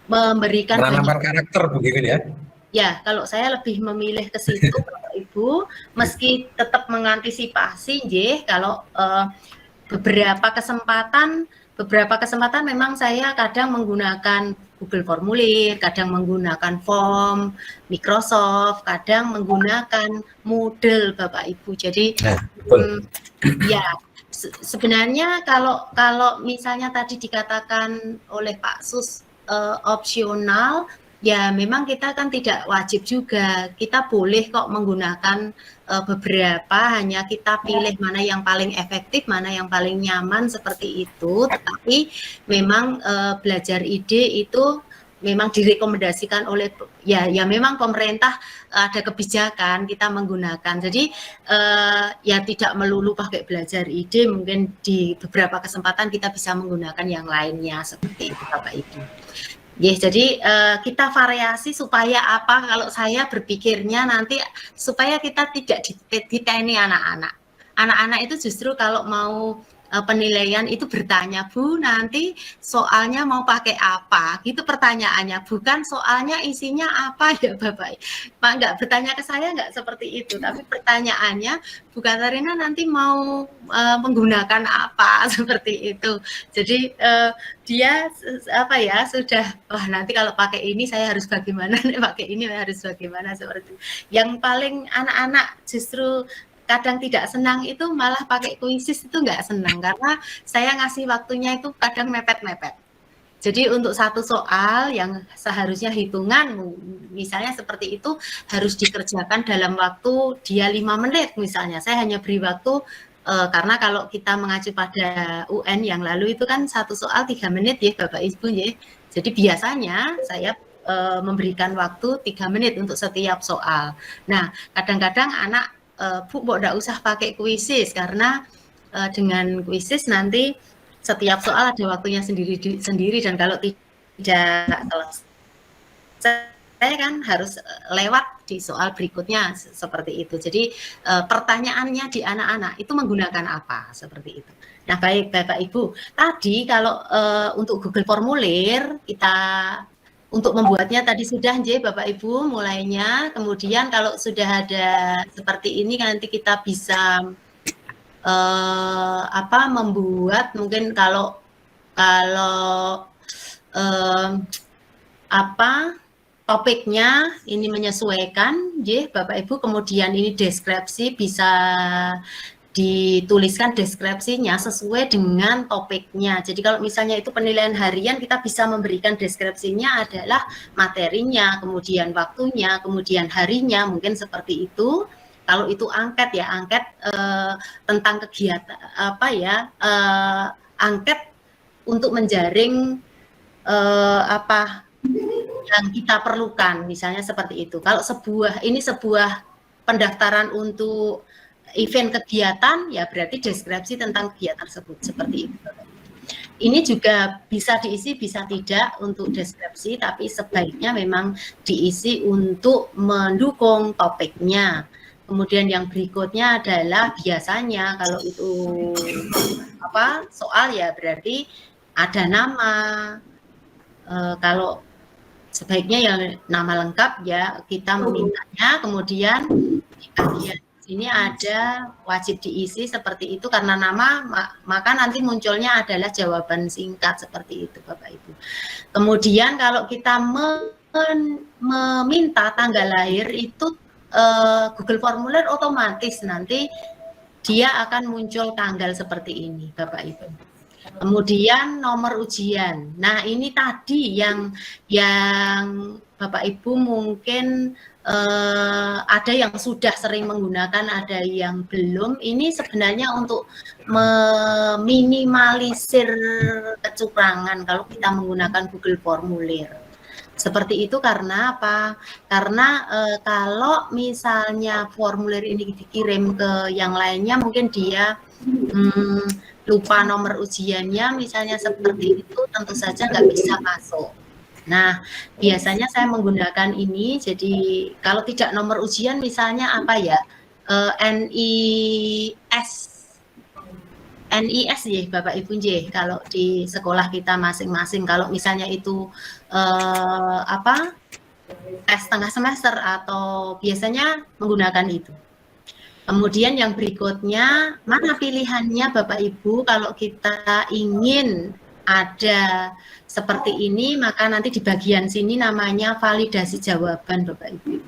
memberikan menanamkan karakter begitu ya. Ya, kalau saya lebih memilih ke situ Bapak Ibu, meski tetap mengantisipasi kalau beberapa kesempatan memang saya kadang menggunakan Google Formulir, kadang menggunakan form Microsoft, kadang menggunakan Moodle Bapak Ibu. Jadi sebenarnya kalau misalnya tadi dikatakan oleh Pak Sus opsional, ya memang kita kan tidak wajib juga, kita boleh kok menggunakan beberapa, hanya kita pilih mana yang paling efektif, mana yang paling nyaman seperti itu. Tetapi memang belajar ide itu memang direkomendasikan oleh ya memang pemerintah ada kebijakan kita menggunakan. Jadi ya tidak melulu pakai belajar ide, mungkin di beberapa kesempatan kita bisa menggunakan yang lainnya seperti itu Bapak Ibu. Jadi kita variasi supaya kalau saya berpikirnya nanti supaya kita tidak diteni anak-anak. Anak-anak itu justru kalau mau penilaian itu bertanya, Bu, nanti soalnya mau pakai apa? Gitu pertanyaannya, bukan soalnya isinya apa ya Bapak. Pak nggak bertanya ke saya nggak seperti itu, tapi pertanyaannya, Bu Katarina nanti mau menggunakan apa seperti itu. Jadi dia sudah nanti kalau pakai ini saya harus bagaimana, pakai ini harus bagaimana seperti itu. Yang paling anak-anak justru kadang tidak senang itu malah pakai kuisis, itu nggak senang karena saya ngasih waktunya itu kadang mepet-mepet. Jadi untuk satu soal yang seharusnya hitungan misalnya seperti itu harus dikerjakan dalam waktu dia 5 menit misalnya, saya hanya beri waktu karena kalau kita mengacu pada UN yang lalu itu kan satu soal 3 menit ya Bapak Ibu ya. Jadi biasanya saya memberikan waktu 3 menit untuk setiap soal. Nah kadang-kadang anak Bu, nggak usah pakai kuisis karena dengan kuisis nanti setiap soal ada waktunya sendiri dan kalau tidak selesai kan harus lewat di soal berikutnya seperti itu. Jadi pertanyaannya di anak-anak itu menggunakan apa seperti itu. Nah, baik Bapak Ibu, tadi kalau untuk Google Formulir kita untuk membuatnya tadi sudah Bapak Ibu mulainya, kemudian kalau sudah ada seperti ini nanti kita bisa membuat mungkin kalau topiknya ini menyesuaikan Bapak Ibu, kemudian ini deskripsi bisa dituliskan deskripsinya sesuai dengan topiknya. Jadi kalau misalnya itu penilaian harian, kita bisa memberikan deskripsinya adalah materinya, kemudian waktunya, kemudian harinya, mungkin seperti itu. Kalau itu angket ya, angket tentang kegiatan angket untuk menjaring yang kita perlukan, misalnya seperti itu. Kalau sebuah pendaftaran untuk event kegiatan, ya berarti deskripsi tentang kegiatan tersebut, seperti itu. Ini juga bisa diisi, bisa tidak untuk deskripsi, tapi sebaiknya memang diisi untuk mendukung topiknya. Kemudian yang berikutnya adalah biasanya kalau itu soal ya berarti ada nama. Kalau sebaiknya yang nama lengkap ya kita memintanya, kemudian di bagian sini ada wajib diisi seperti itu karena nama, maka nanti munculnya adalah jawaban singkat seperti itu Bapak Ibu. Kemudian kalau kita meminta tanggal lahir itu Google Formulir otomatis nanti dia akan muncul tanggal seperti ini Bapak Ibu. Kemudian nomor ujian. Nah, ini tadi yang Bapak Ibu mungkin ada yang sudah sering menggunakan, ada yang belum. Ini sebenarnya untuk meminimalisir kecurangan kalau kita menggunakan Google Formulir. Seperti itu karena apa? Karena kalau misalnya formulir ini dikirim ke yang lainnya, mungkin dia lupa nomor ujiannya, misalnya seperti itu, tentu saja nggak bisa masuk. Nah, biasanya saya menggunakan ini, jadi kalau tidak nomor ujian, misalnya apa ya, NIS ya Bapak Ibu kalau di sekolah kita masing-masing, kalau misalnya itu tes tengah semester atau biasanya menggunakan itu. Kemudian yang berikutnya, mana pilihannya Bapak Ibu kalau kita ingin ada seperti ini, maka nanti di bagian sini namanya validasi jawaban Bapak Ibu.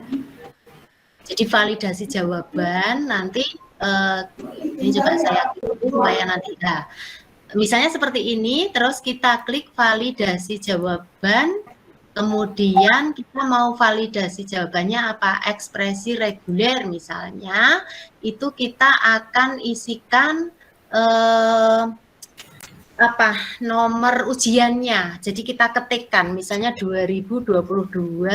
Jadi validasi jawaban nanti ini coba saya supaya nanti misalnya seperti ini, terus kita klik validasi jawaban, kemudian kita mau validasi jawabannya apa, ekspresi reguler misalnya, itu kita akan isikan nomor ujiannya. Jadi kita ketikkan misalnya 2022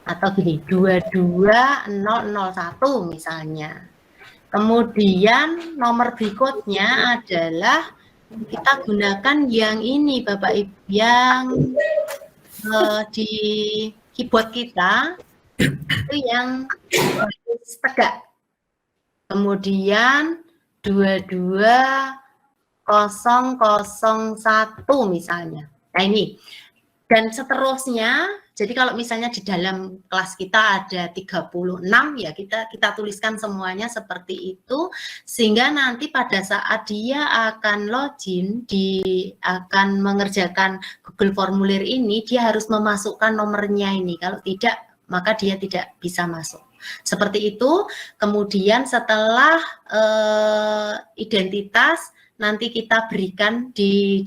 atau gini 22001 misalnya. Kemudian nomor berikutnya adalah kita gunakan yang ini Bapak Ibu, yang di keyboard kita itu yang tegak. Kemudian 22001 misalnya. Nah ini. Dan seterusnya, jadi kalau misalnya di dalam kelas kita ada 36 ya kita tuliskan semuanya seperti itu, sehingga nanti pada saat dia akan login, akan mengerjakan Google Formulir ini, dia harus memasukkan nomornya ini. Kalau tidak, maka dia tidak bisa masuk. Seperti itu. Kemudian setelah identitas, nanti kita berikan di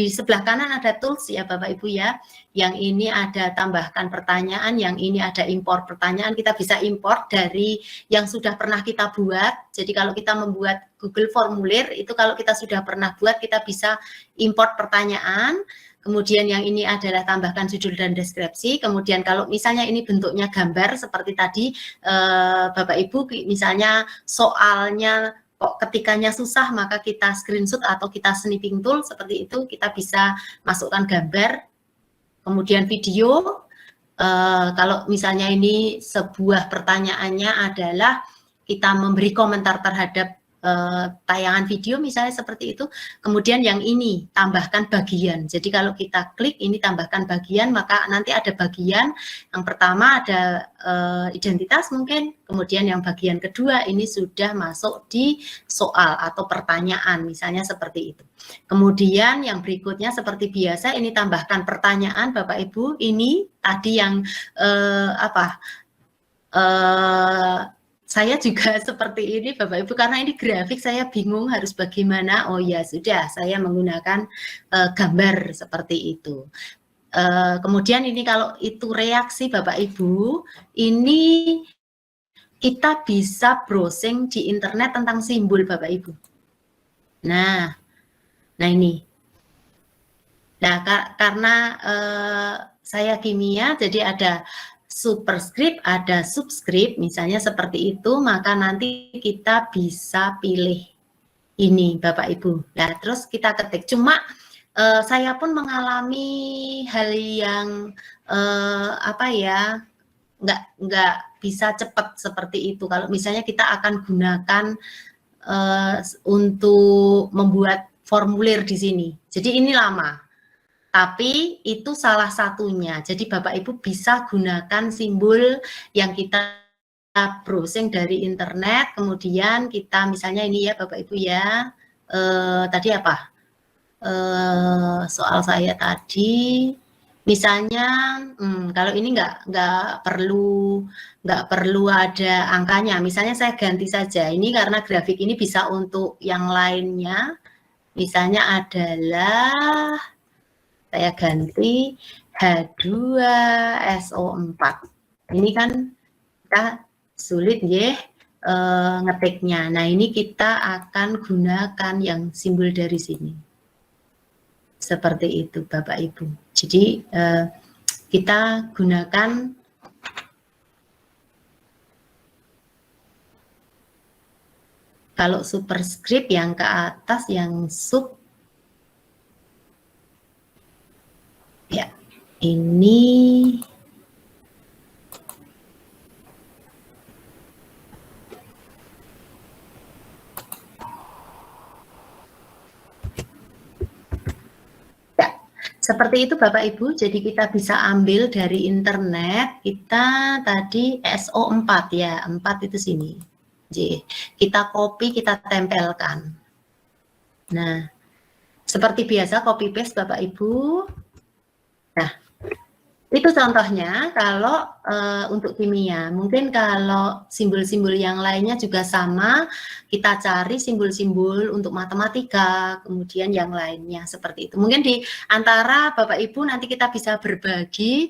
sebelah kanan ada tools ya Bapak Ibu ya. Yang ini ada tambahkan pertanyaan, yang ini ada import pertanyaan. Kita bisa import dari yang sudah pernah kita buat. Jadi kalau kita membuat Google Formulir itu kalau kita sudah pernah buat, kita bisa import pertanyaan. Kemudian yang ini adalah tambahkan judul dan deskripsi. Kemudian kalau misalnya ini bentuknya gambar seperti tadi Bapak Ibu, misalnya soalnya kok ketikanya susah, maka kita screenshot atau kita snipping tool seperti itu, kita bisa masukkan gambar. Kemudian video, kalau misalnya ini sebuah pertanyaannya adalah kita memberi komentar terhadap tayangan video misalnya seperti itu. Kemudian yang ini tambahkan bagian. Jadi kalau kita klik ini tambahkan bagian, maka nanti ada bagian yang pertama ada identitas mungkin, kemudian yang bagian kedua ini sudah masuk di soal atau pertanyaan misalnya seperti itu. Kemudian yang berikutnya seperti biasa ini tambahkan pertanyaan Bapak Ibu. Ini tadi yang saya juga seperti ini Bapak Ibu, karena ini grafik saya bingung harus bagaimana. Oh ya sudah, saya menggunakan gambar seperti itu. Kemudian ini kalau itu reaksi Bapak Ibu, ini kita bisa browsing di internet tentang simbol Bapak Ibu. Nah ini. Nah karena saya kimia, jadi ada superscript, ada subscript, misalnya seperti itu, maka nanti kita bisa pilih ini Bapak Ibu. Nah, terus kita ketik. Cuma saya pun mengalami hal yang nggak bisa cepat seperti itu. Kalau misalnya kita akan gunakan untuk membuat formulir di sini. Jadi ini lama. Tapi itu salah satunya. Jadi Bapak Ibu bisa gunakan simbol yang kita browsing dari internet. Kemudian kita misalnya ini ya Bapak Ibu ya. Tadi apa? Soal saya tadi. Misalnya kalau ini nggak perlu ada angkanya. Misalnya saya ganti saja. Ini karena grafik ini bisa untuk yang lainnya. Misalnya adalah saya ganti H2SO4. Ini kan kita sulit ya ngetiknya. Nah ini kita akan gunakan yang simbol dari sini. Seperti itu Bapak Ibu. Jadi kita gunakan kalau superscript yang ke atas, yang sub. Ya, ini ya, seperti itu Bapak Ibu. Jadi kita bisa ambil dari internet, kita tadi SO4 ya, 4 itu sini. Jadi kita copy, kita tempelkan. Nah, seperti biasa copy paste Bapak Ibu. Nah, itu contohnya kalau untuk kimia. Mungkin kalau simbol-simbol yang lainnya juga sama, kita cari simbol-simbol untuk matematika, kemudian yang lainnya seperti itu. Mungkin di antara Bapak Ibu nanti kita bisa berbagi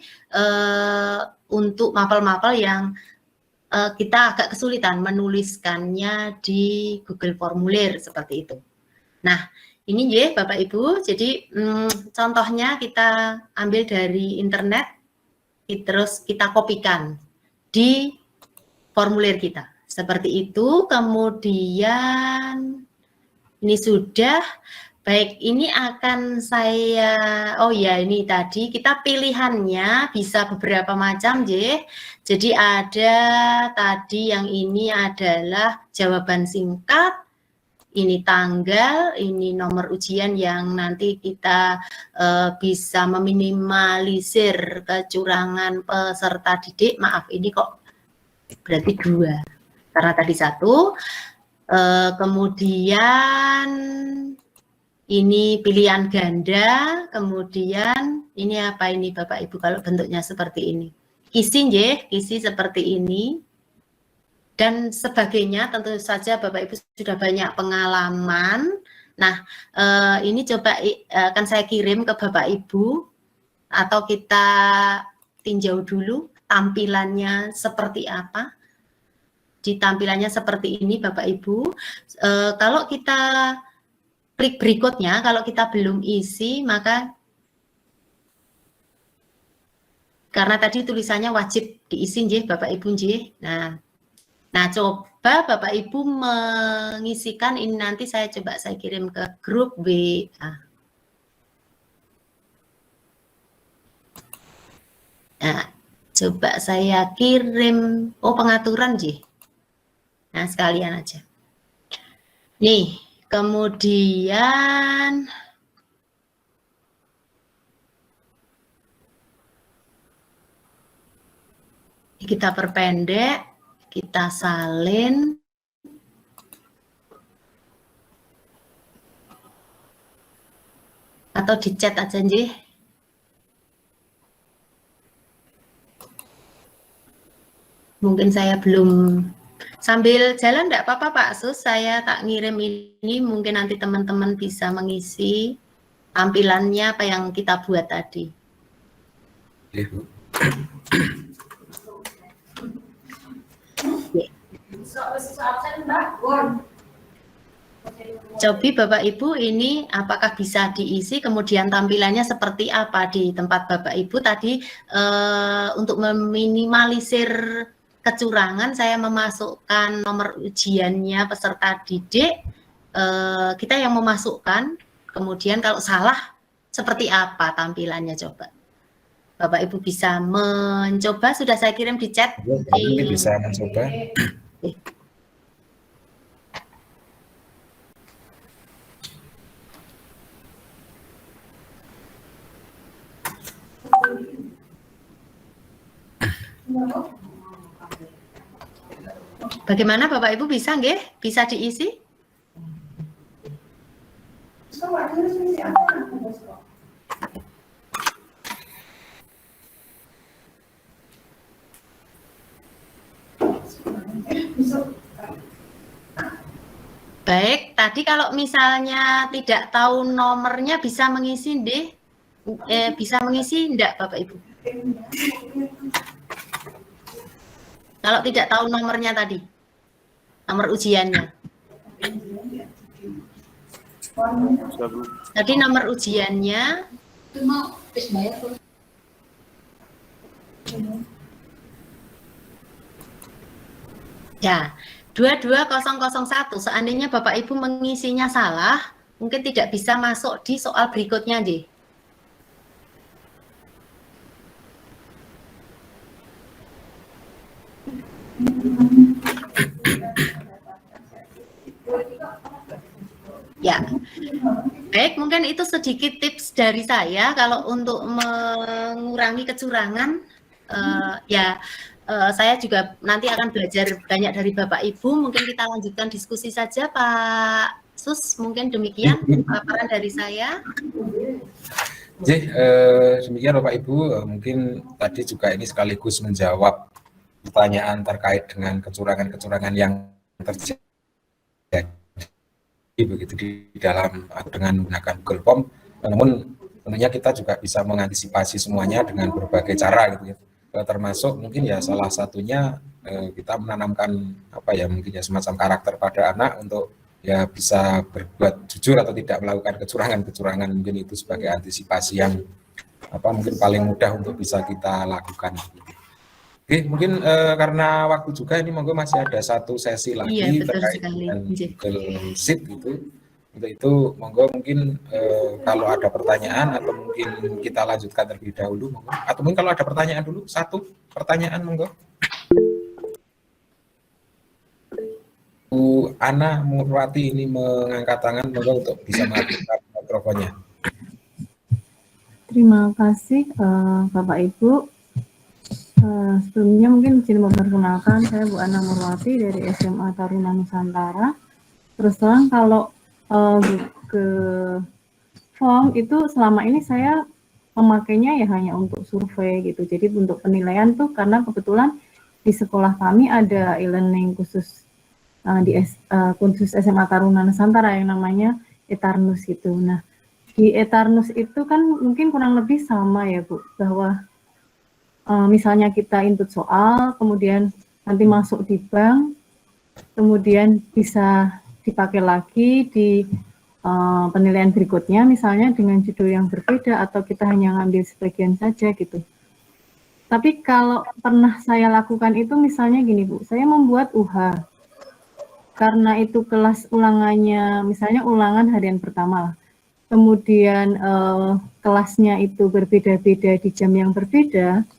untuk mapel-mapel yang kita agak kesulitan menuliskannya di Google Formulir seperti itu. Nah, ini ya Bapak Ibu, jadi contohnya kita ambil dari internet, terus kita kopikan di formulir kita. Seperti itu, kemudian ini sudah, baik ini akan saya, oh ya ini tadi kita pilihannya bisa beberapa macam ya. Jadi ada tadi yang ini adalah jawaban singkat, ini tanggal, ini nomor ujian yang nanti kita bisa meminimalisir kecurangan peserta didik. Maaf, ini kok berarti 2. Karena tadi 1. Kemudian ini pilihan ganda. Kemudian ini apa ini Bapak Ibu kalau bentuknya seperti ini. Isi ya, isi seperti ini. Dan sebagainya, tentu saja Bapak Ibu sudah banyak pengalaman. Nah, ini coba akan saya kirim ke Bapak Ibu, atau kita tinjau dulu tampilannya seperti apa. Di tampilannya seperti ini Bapak Ibu. Kalau kita klik berikutnya, kalau kita belum isi, maka karena tadi tulisannya wajib diisi nggih Bapak Ibu nggih. Nah, coba Bapak Ibu mengisikan ini, nanti saya coba saya kirim ke grup WA. Nah, coba saya kirim, pengaturan Ji. Nah, sekalian aja. Nih, kemudian kita perpendek, kita salin. Atau di chat aja, Ji. Mungkin saya belum, sambil jalan enggak apa-apa Pak Sus, saya tak ngirim ini, mungkin nanti teman-teman bisa mengisi tampilannya apa yang kita buat tadi. Cobi Bapak Ibu ini apakah bisa diisi, kemudian tampilannya seperti apa di tempat Bapak Ibu tadi. Untuk meminimalisir kecurangan, saya memasukkan nomor ujiannya peserta didik, kita yang memasukkan, kemudian kalau salah seperti apa tampilannya, coba Bapak Ibu bisa mencoba, sudah saya kirim di chat. Ini bisa mencoba. Bagaimana Bapak Ibu, bisa nggih? Bisa diisi? Baik, tadi kalau misalnya tidak tahu nomornya bisa mengisi deh. Bisa mengisi enggak Bapak Ibu? Kalau tidak tahu nomornya tadi, nomor ujiannya. Tadi nomor ujiannya. Ya, 22001. Seandainya Bapak Ibu mengisinya salah, mungkin tidak bisa masuk di soal berikutnya, deh. Ya, baik, mungkin itu sedikit tips dari saya kalau untuk mengurangi kecurangan. Saya juga nanti akan belajar banyak dari Bapak Ibu. Mungkin kita lanjutkan diskusi saja, Pak Sus. Mungkin demikian paparan dari saya. Demikian Bapak Ibu. Mungkin tadi juga ini sekaligus menjawab pertanyaan terkait dengan kecurangan-kecurangan yang terjadi begitu di dalam dengan menggunakan Google Form. Namun tentunya kita juga bisa mengantisipasi semuanya dengan berbagai cara gitu ya. Termasuk mungkin ya salah satunya kita menanamkan mungkin ya semacam karakter pada anak untuk ya bisa berbuat jujur atau tidak melakukan kecurangan. Mungkin itu sebagai antisipasi yang mungkin paling mudah untuk bisa kita lakukan. Oke, mungkin karena waktu juga ini monggo masih ada satu sesi lagi terkait dengan Google Sheet gitu. Untuk itu monggo mungkin kalau ada pertanyaan atau mungkin kita lanjutkan terlebih dahulu monggo. Atau mungkin kalau ada pertanyaan dulu, satu pertanyaan monggo. Bu Ana Murwati ini mengangkat tangan, monggo untuk bisa mengaktifkan mikrofonnya. Terima kasih Bapak Ibu. Sebelumnya mungkin izin memperkenalkan, saya Bu Ana Murwati dari SMA Taruna Nusantara. Terus terang kalau ke form itu selama ini saya memakainya ya hanya untuk survei gitu. Jadi untuk penilaian tuh karena kebetulan di sekolah kami ada e-learning khusus khusus SMA Taruna Nusantara yang namanya Etarnus gitu. Nah di Etarnus itu kan mungkin kurang lebih sama ya Bu, bahwa misalnya kita input soal, kemudian nanti masuk di bank, kemudian bisa dipakai lagi di penilaian berikutnya, misalnya dengan judul yang berbeda, atau kita hanya ngambil sebagian saja gitu. Tapi kalau pernah saya lakukan itu misalnya gini Bu, saya membuat UH, karena itu kelas ulangannya, misalnya ulangan harian pertama, kemudian kelasnya itu berbeda-beda di jam yang berbeda,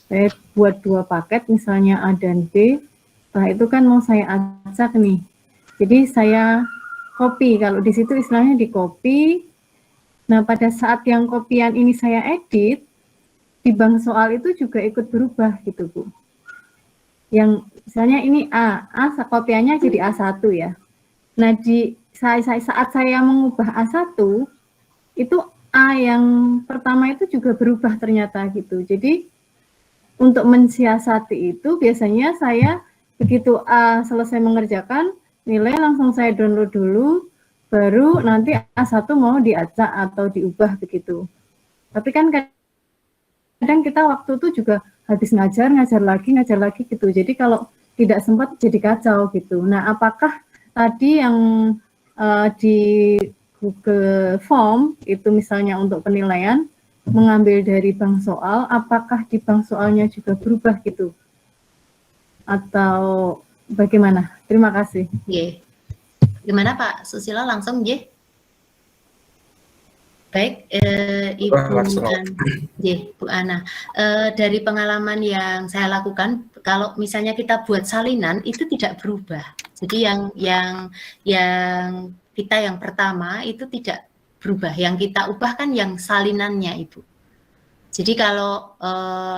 Saya buat 2 paket, misalnya A dan B. Setelah itu kan mau saya acak nih. Jadi saya copy, kalau di situ istilahnya di copy. Nah, pada saat yang kopian ini saya edit, di bank soal itu juga ikut berubah gitu, Bu. Yang misalnya ini A kopiannya jadi A1 ya. Nah, saat saya mengubah A1, itu A yang pertama itu juga berubah ternyata gitu. Jadi, untuk mensiasati itu biasanya saya begitu A selesai mengerjakan, nilai langsung saya download dulu, baru nanti A1 mau diacak atau diubah begitu. Tapi kan kadang kita waktu itu juga habis ngajar lagi gitu. Jadi kalau tidak sempat jadi kacau gitu. Nah, apakah tadi yang di Google Form itu misalnya untuk penilaian mengambil dari bank soal, apakah di bank soalnya juga berubah gitu? Atau bagaimana? Terima kasih. Gimana Pak Susilo, langsung J? Baik, Ibu Bu Ana, dari pengalaman yang saya lakukan, kalau misalnya kita buat salinan itu tidak berubah. Jadi yang kita yang pertama itu tidak berubah. Yang kita ubah kan yang salinannya Ibu. Jadi kalau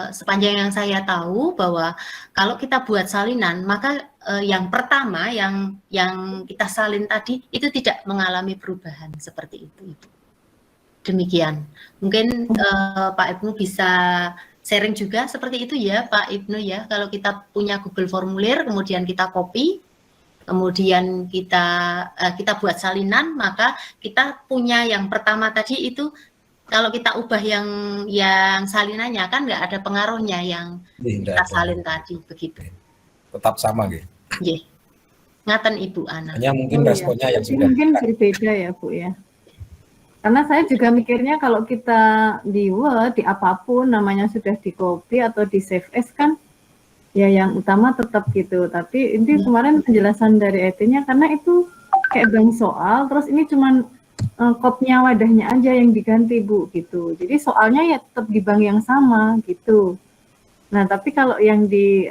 sepanjang yang saya tahu bahwa kalau kita buat salinan, maka yang pertama yang kita salin tadi itu tidak mengalami perubahan seperti itu Ibu. Demikian. Mungkin Pak Ibnu bisa sharing juga seperti itu ya Pak Ibnu ya. Kalau kita punya Google Formulir, kemudian kita copy, kemudian kita buat salinan, maka kita punya yang pertama tadi itu kalau kita ubah yang salinannya kan nggak ada pengaruhnya yang kita salin tadi begitu. Tetap sama gitu. Ngaten Ibu Ana. Hanya mungkin responnya yang sudah mungkin berbeda ya Bu ya. Karena saya juga mikirnya kalau kita di Word, di apapun namanya sudah di copy atau di save as kan, ya yang utama tetap gitu. Tapi ini kemarin penjelasan dari ET-nya karena itu kayak bank soal, terus ini cuman kopnya wadahnya aja yang diganti Bu gitu. Jadi soalnya ya tetap di bank yang sama gitu. Nah tapi kalau yang di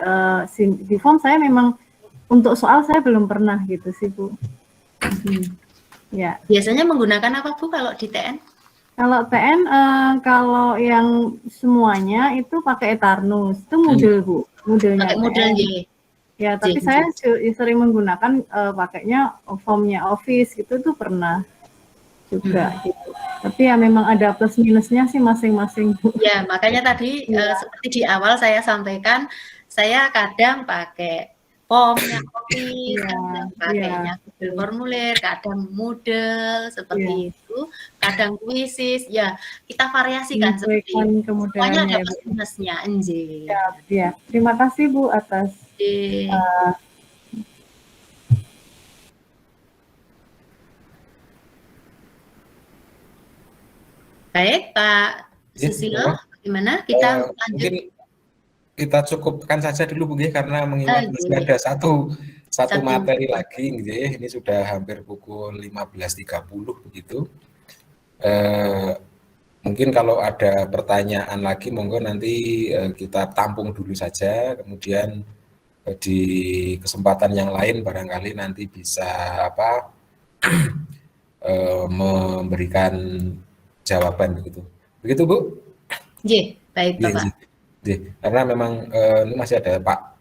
form saya memang untuk soal saya belum pernah gitu sih Bu. Ya. Biasanya menggunakan apa Bu kalau di TN? Kalau TN, kalau yang semuanya itu pakai Eternus, itu Moodle Bu, Moodle-nya. Pakai Moodle ya, tapi saya sering menggunakan pakainya formnya Office gitu tuh pernah juga gitu. Tapi ya memang ada plus minusnya sih masing-masing Bu. Ya, makanya tadi seperti di awal saya sampaikan, saya kadang pakai formnya Office, kadang pakainya Google Formulir, kadang Moodle seperti itu, kadang Quizzes, ya kita variasikan seperti itu. Semuanya ada plus minusnya, Ya, terima kasih Bu atas baik Pak Susilo, bagaimana kita lanjut? Mungkin kita cukupkan saja dulu Bu karena mengingat masih ada satu materi lagi gitu ya. Ini sudah hampir pukul 15.30 begitu. Mungkin kalau ada pertanyaan lagi monggo nanti kita tampung dulu saja, kemudian di kesempatan yang lain barangkali nanti bisa memberikan jawaban begitu. Begitu Bu? Baik Bapak. Karena memang ini masih ada Pak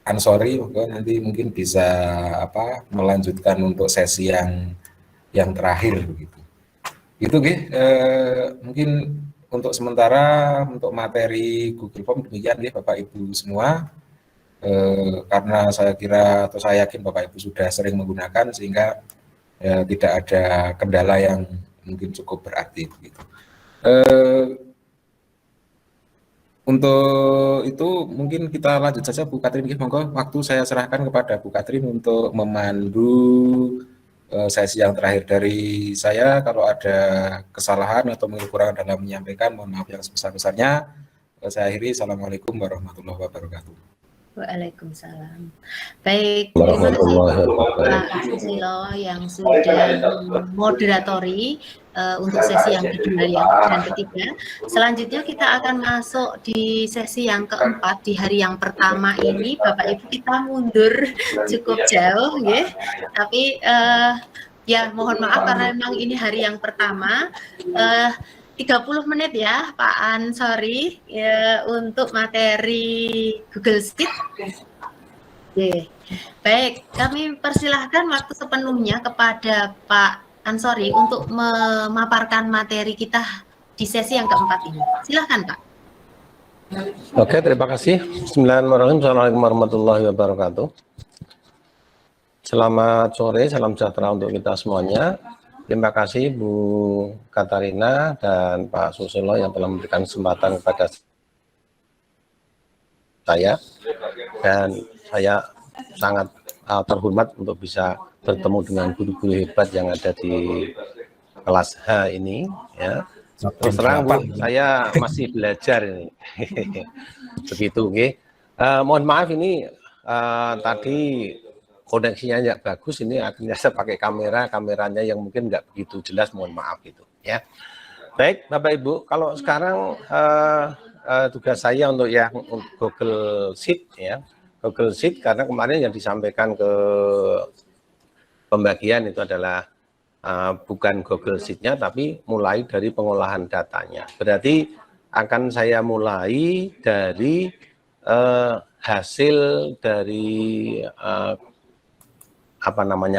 Ansori, nanti mungkin bisa melanjutkan untuk sesi yang terakhir begitu. Itu mungkin untuk sementara untuk materi Google Form demikian Bapak Ibu semua. Karena saya kira atau saya yakin Bapak Ibu sudah sering menggunakan sehingga tidak ada kendala yang mungkin cukup berarti begitu. Untuk itu mungkin kita lanjut saja Bu Katrin, monggo waktu saya serahkan kepada Bu Katrin untuk memandu sesi yang terakhir dari saya. Kalau ada kesalahan atau kekurangan dalam menyampaikan, mohon maaf yang sebesar-besarnya. Saya akhiri, Assalamualaikum warahmatullahi wabarakatuh. Waalaikumsalam. Baik, terima kasih Pak Susilo yang sudah moderatori untuk sesi yang kedua dan ketiga. Selanjutnya kita akan masuk di sesi yang keempat. Di hari yang pertama ini Bapak Ibu kita mundur cukup jauh, ya. Tapi ya mohon maaf karena memang ini hari yang pertama. 30 menit ya Pak Ansori ya, untuk materi Google Sheet. Oke. Baik, kami persilahkan waktu sepenuhnya kepada Pak Ansori untuk memaparkan materi kita di sesi yang keempat ini. Silahkan Pak. Oke, terima kasih. Bismillahirrahmanirrahim. Assalamualaikum warahmatullahi wabarakatuh. Selamat sore, salam sejahtera untuk kita semuanya. Terima kasih Bu Katarina dan Pak Susilo yang telah memberikan kesempatan kepada saya, dan saya sangat terhormat untuk bisa bertemu dengan guru-guru hebat yang ada di kelas H ini, ya. Terus terang Bu, saya masih belajar ini. Begitu, oke. Mohon maaf ini tadi koneksinya nggak bagus, ini akhirnya saya pakai kameranya yang mungkin nggak begitu jelas, mohon maaf gitu ya. Baik Bapak Ibu, kalau sekarang tugas saya untuk yang Google Sheet ya, Google Sheet, karena kemarin yang disampaikan ke pembagian itu adalah bukan Google Sheet-nya, tapi mulai dari pengolahan datanya. Berarti akan saya mulai dari hasil dari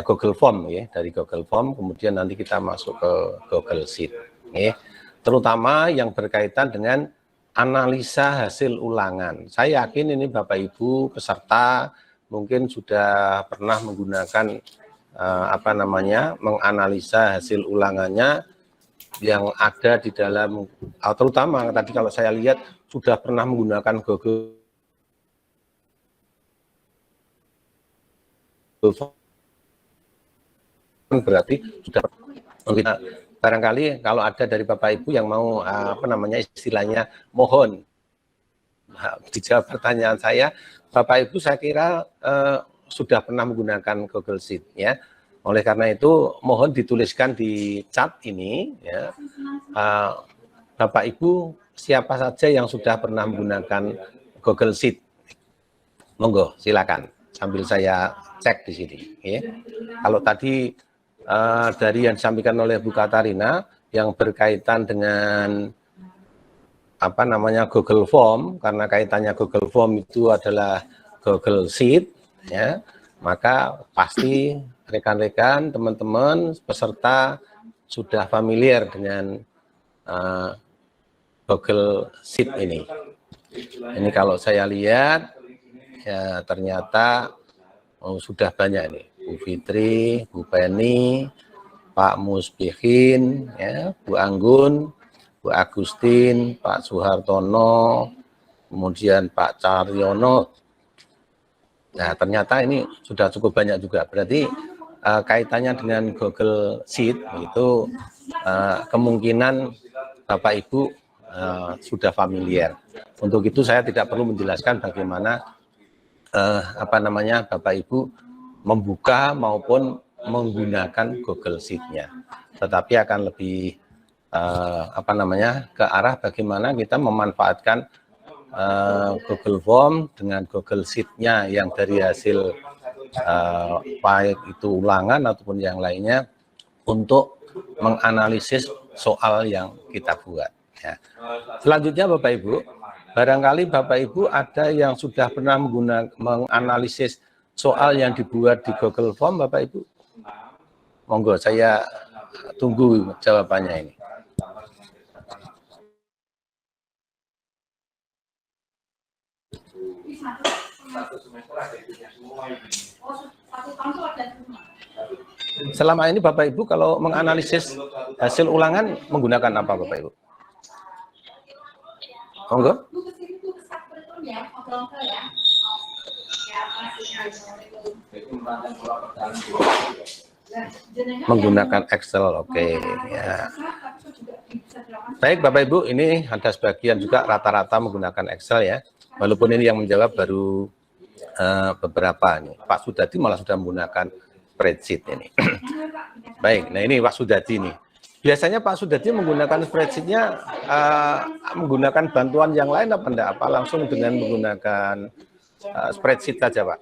Google Form ya, dari Google Form, kemudian nanti kita masuk ke Google Sheet ya. Terutama yang berkaitan dengan analisa hasil ulangan. Saya yakin ini Bapak Ibu peserta mungkin sudah pernah menggunakan menganalisa hasil ulangannya yang ada di dalam, terutama tadi kalau saya lihat sudah pernah menggunakan Google Form, berarti sudah kita. Barangkali kalau ada dari Bapak Ibu yang mau istilahnya mohon dijawab pertanyaan saya, Bapak Ibu saya kira sudah pernah menggunakan Google Sheet ya. Oleh karena itu mohon dituliskan di chat ini ya, Bapak Ibu siapa saja yang sudah pernah menggunakan Google Sheet. Monggo silakan sambil saya cek di sini ya. Kalau tadi dari yang disampaikan oleh Bu Katarina yang berkaitan dengan Google Form, karena kaitannya Google Form itu adalah Google Sheet ya, maka pasti rekan-rekan, teman-teman, peserta sudah familiar dengan Google Sheet ini. Ini kalau saya lihat ya ternyata sudah banyak nih. Bu Fitri, Bu Penny, Pak Musbihin, ya, Bu Anggun, Bu Agustin, Pak Suhartono, kemudian Pak Caryono. Nah, ternyata ini sudah cukup banyak juga. Berarti kaitannya dengan Google Sheet itu kemungkinan Bapak Ibu sudah familiar. Untuk itu saya tidak perlu menjelaskan bagaimana Bapak Ibu membuka maupun menggunakan Google Sheet-nya, tetapi akan lebih ke arah bagaimana kita memanfaatkan Google Form dengan Google Sheet-nya yang dari hasil baik itu ulangan ataupun yang lainnya untuk menganalisis soal yang kita buat. Ya. Selanjutnya Bapak Ibu, barangkali Bapak Ibu ada yang sudah pernah menganalisis soal yang dibuat di Google Form, Bapak Ibu? Monggo, saya tunggu jawabannya ini. Selama ini Bapak Ibu kalau menganalisis hasil ulangan menggunakan apa Bapak Ibu? Monggo. Menggunakan Excel, oke. Ya. Baik Bapak Ibu, ini ada sebagian juga rata-rata menggunakan Excel ya. Walaupun ini yang menjawab baru beberapa nih. Pak Sudadi malah sudah menggunakan spreadsheet ini. Baik, nah ini Pak Sudadi nih. Biasanya Pak Sudadi menggunakan spreadsheet-nya menggunakan bantuan yang lain apa enggak? Apa langsung dengan menggunakan spreadsheet saja, Pak?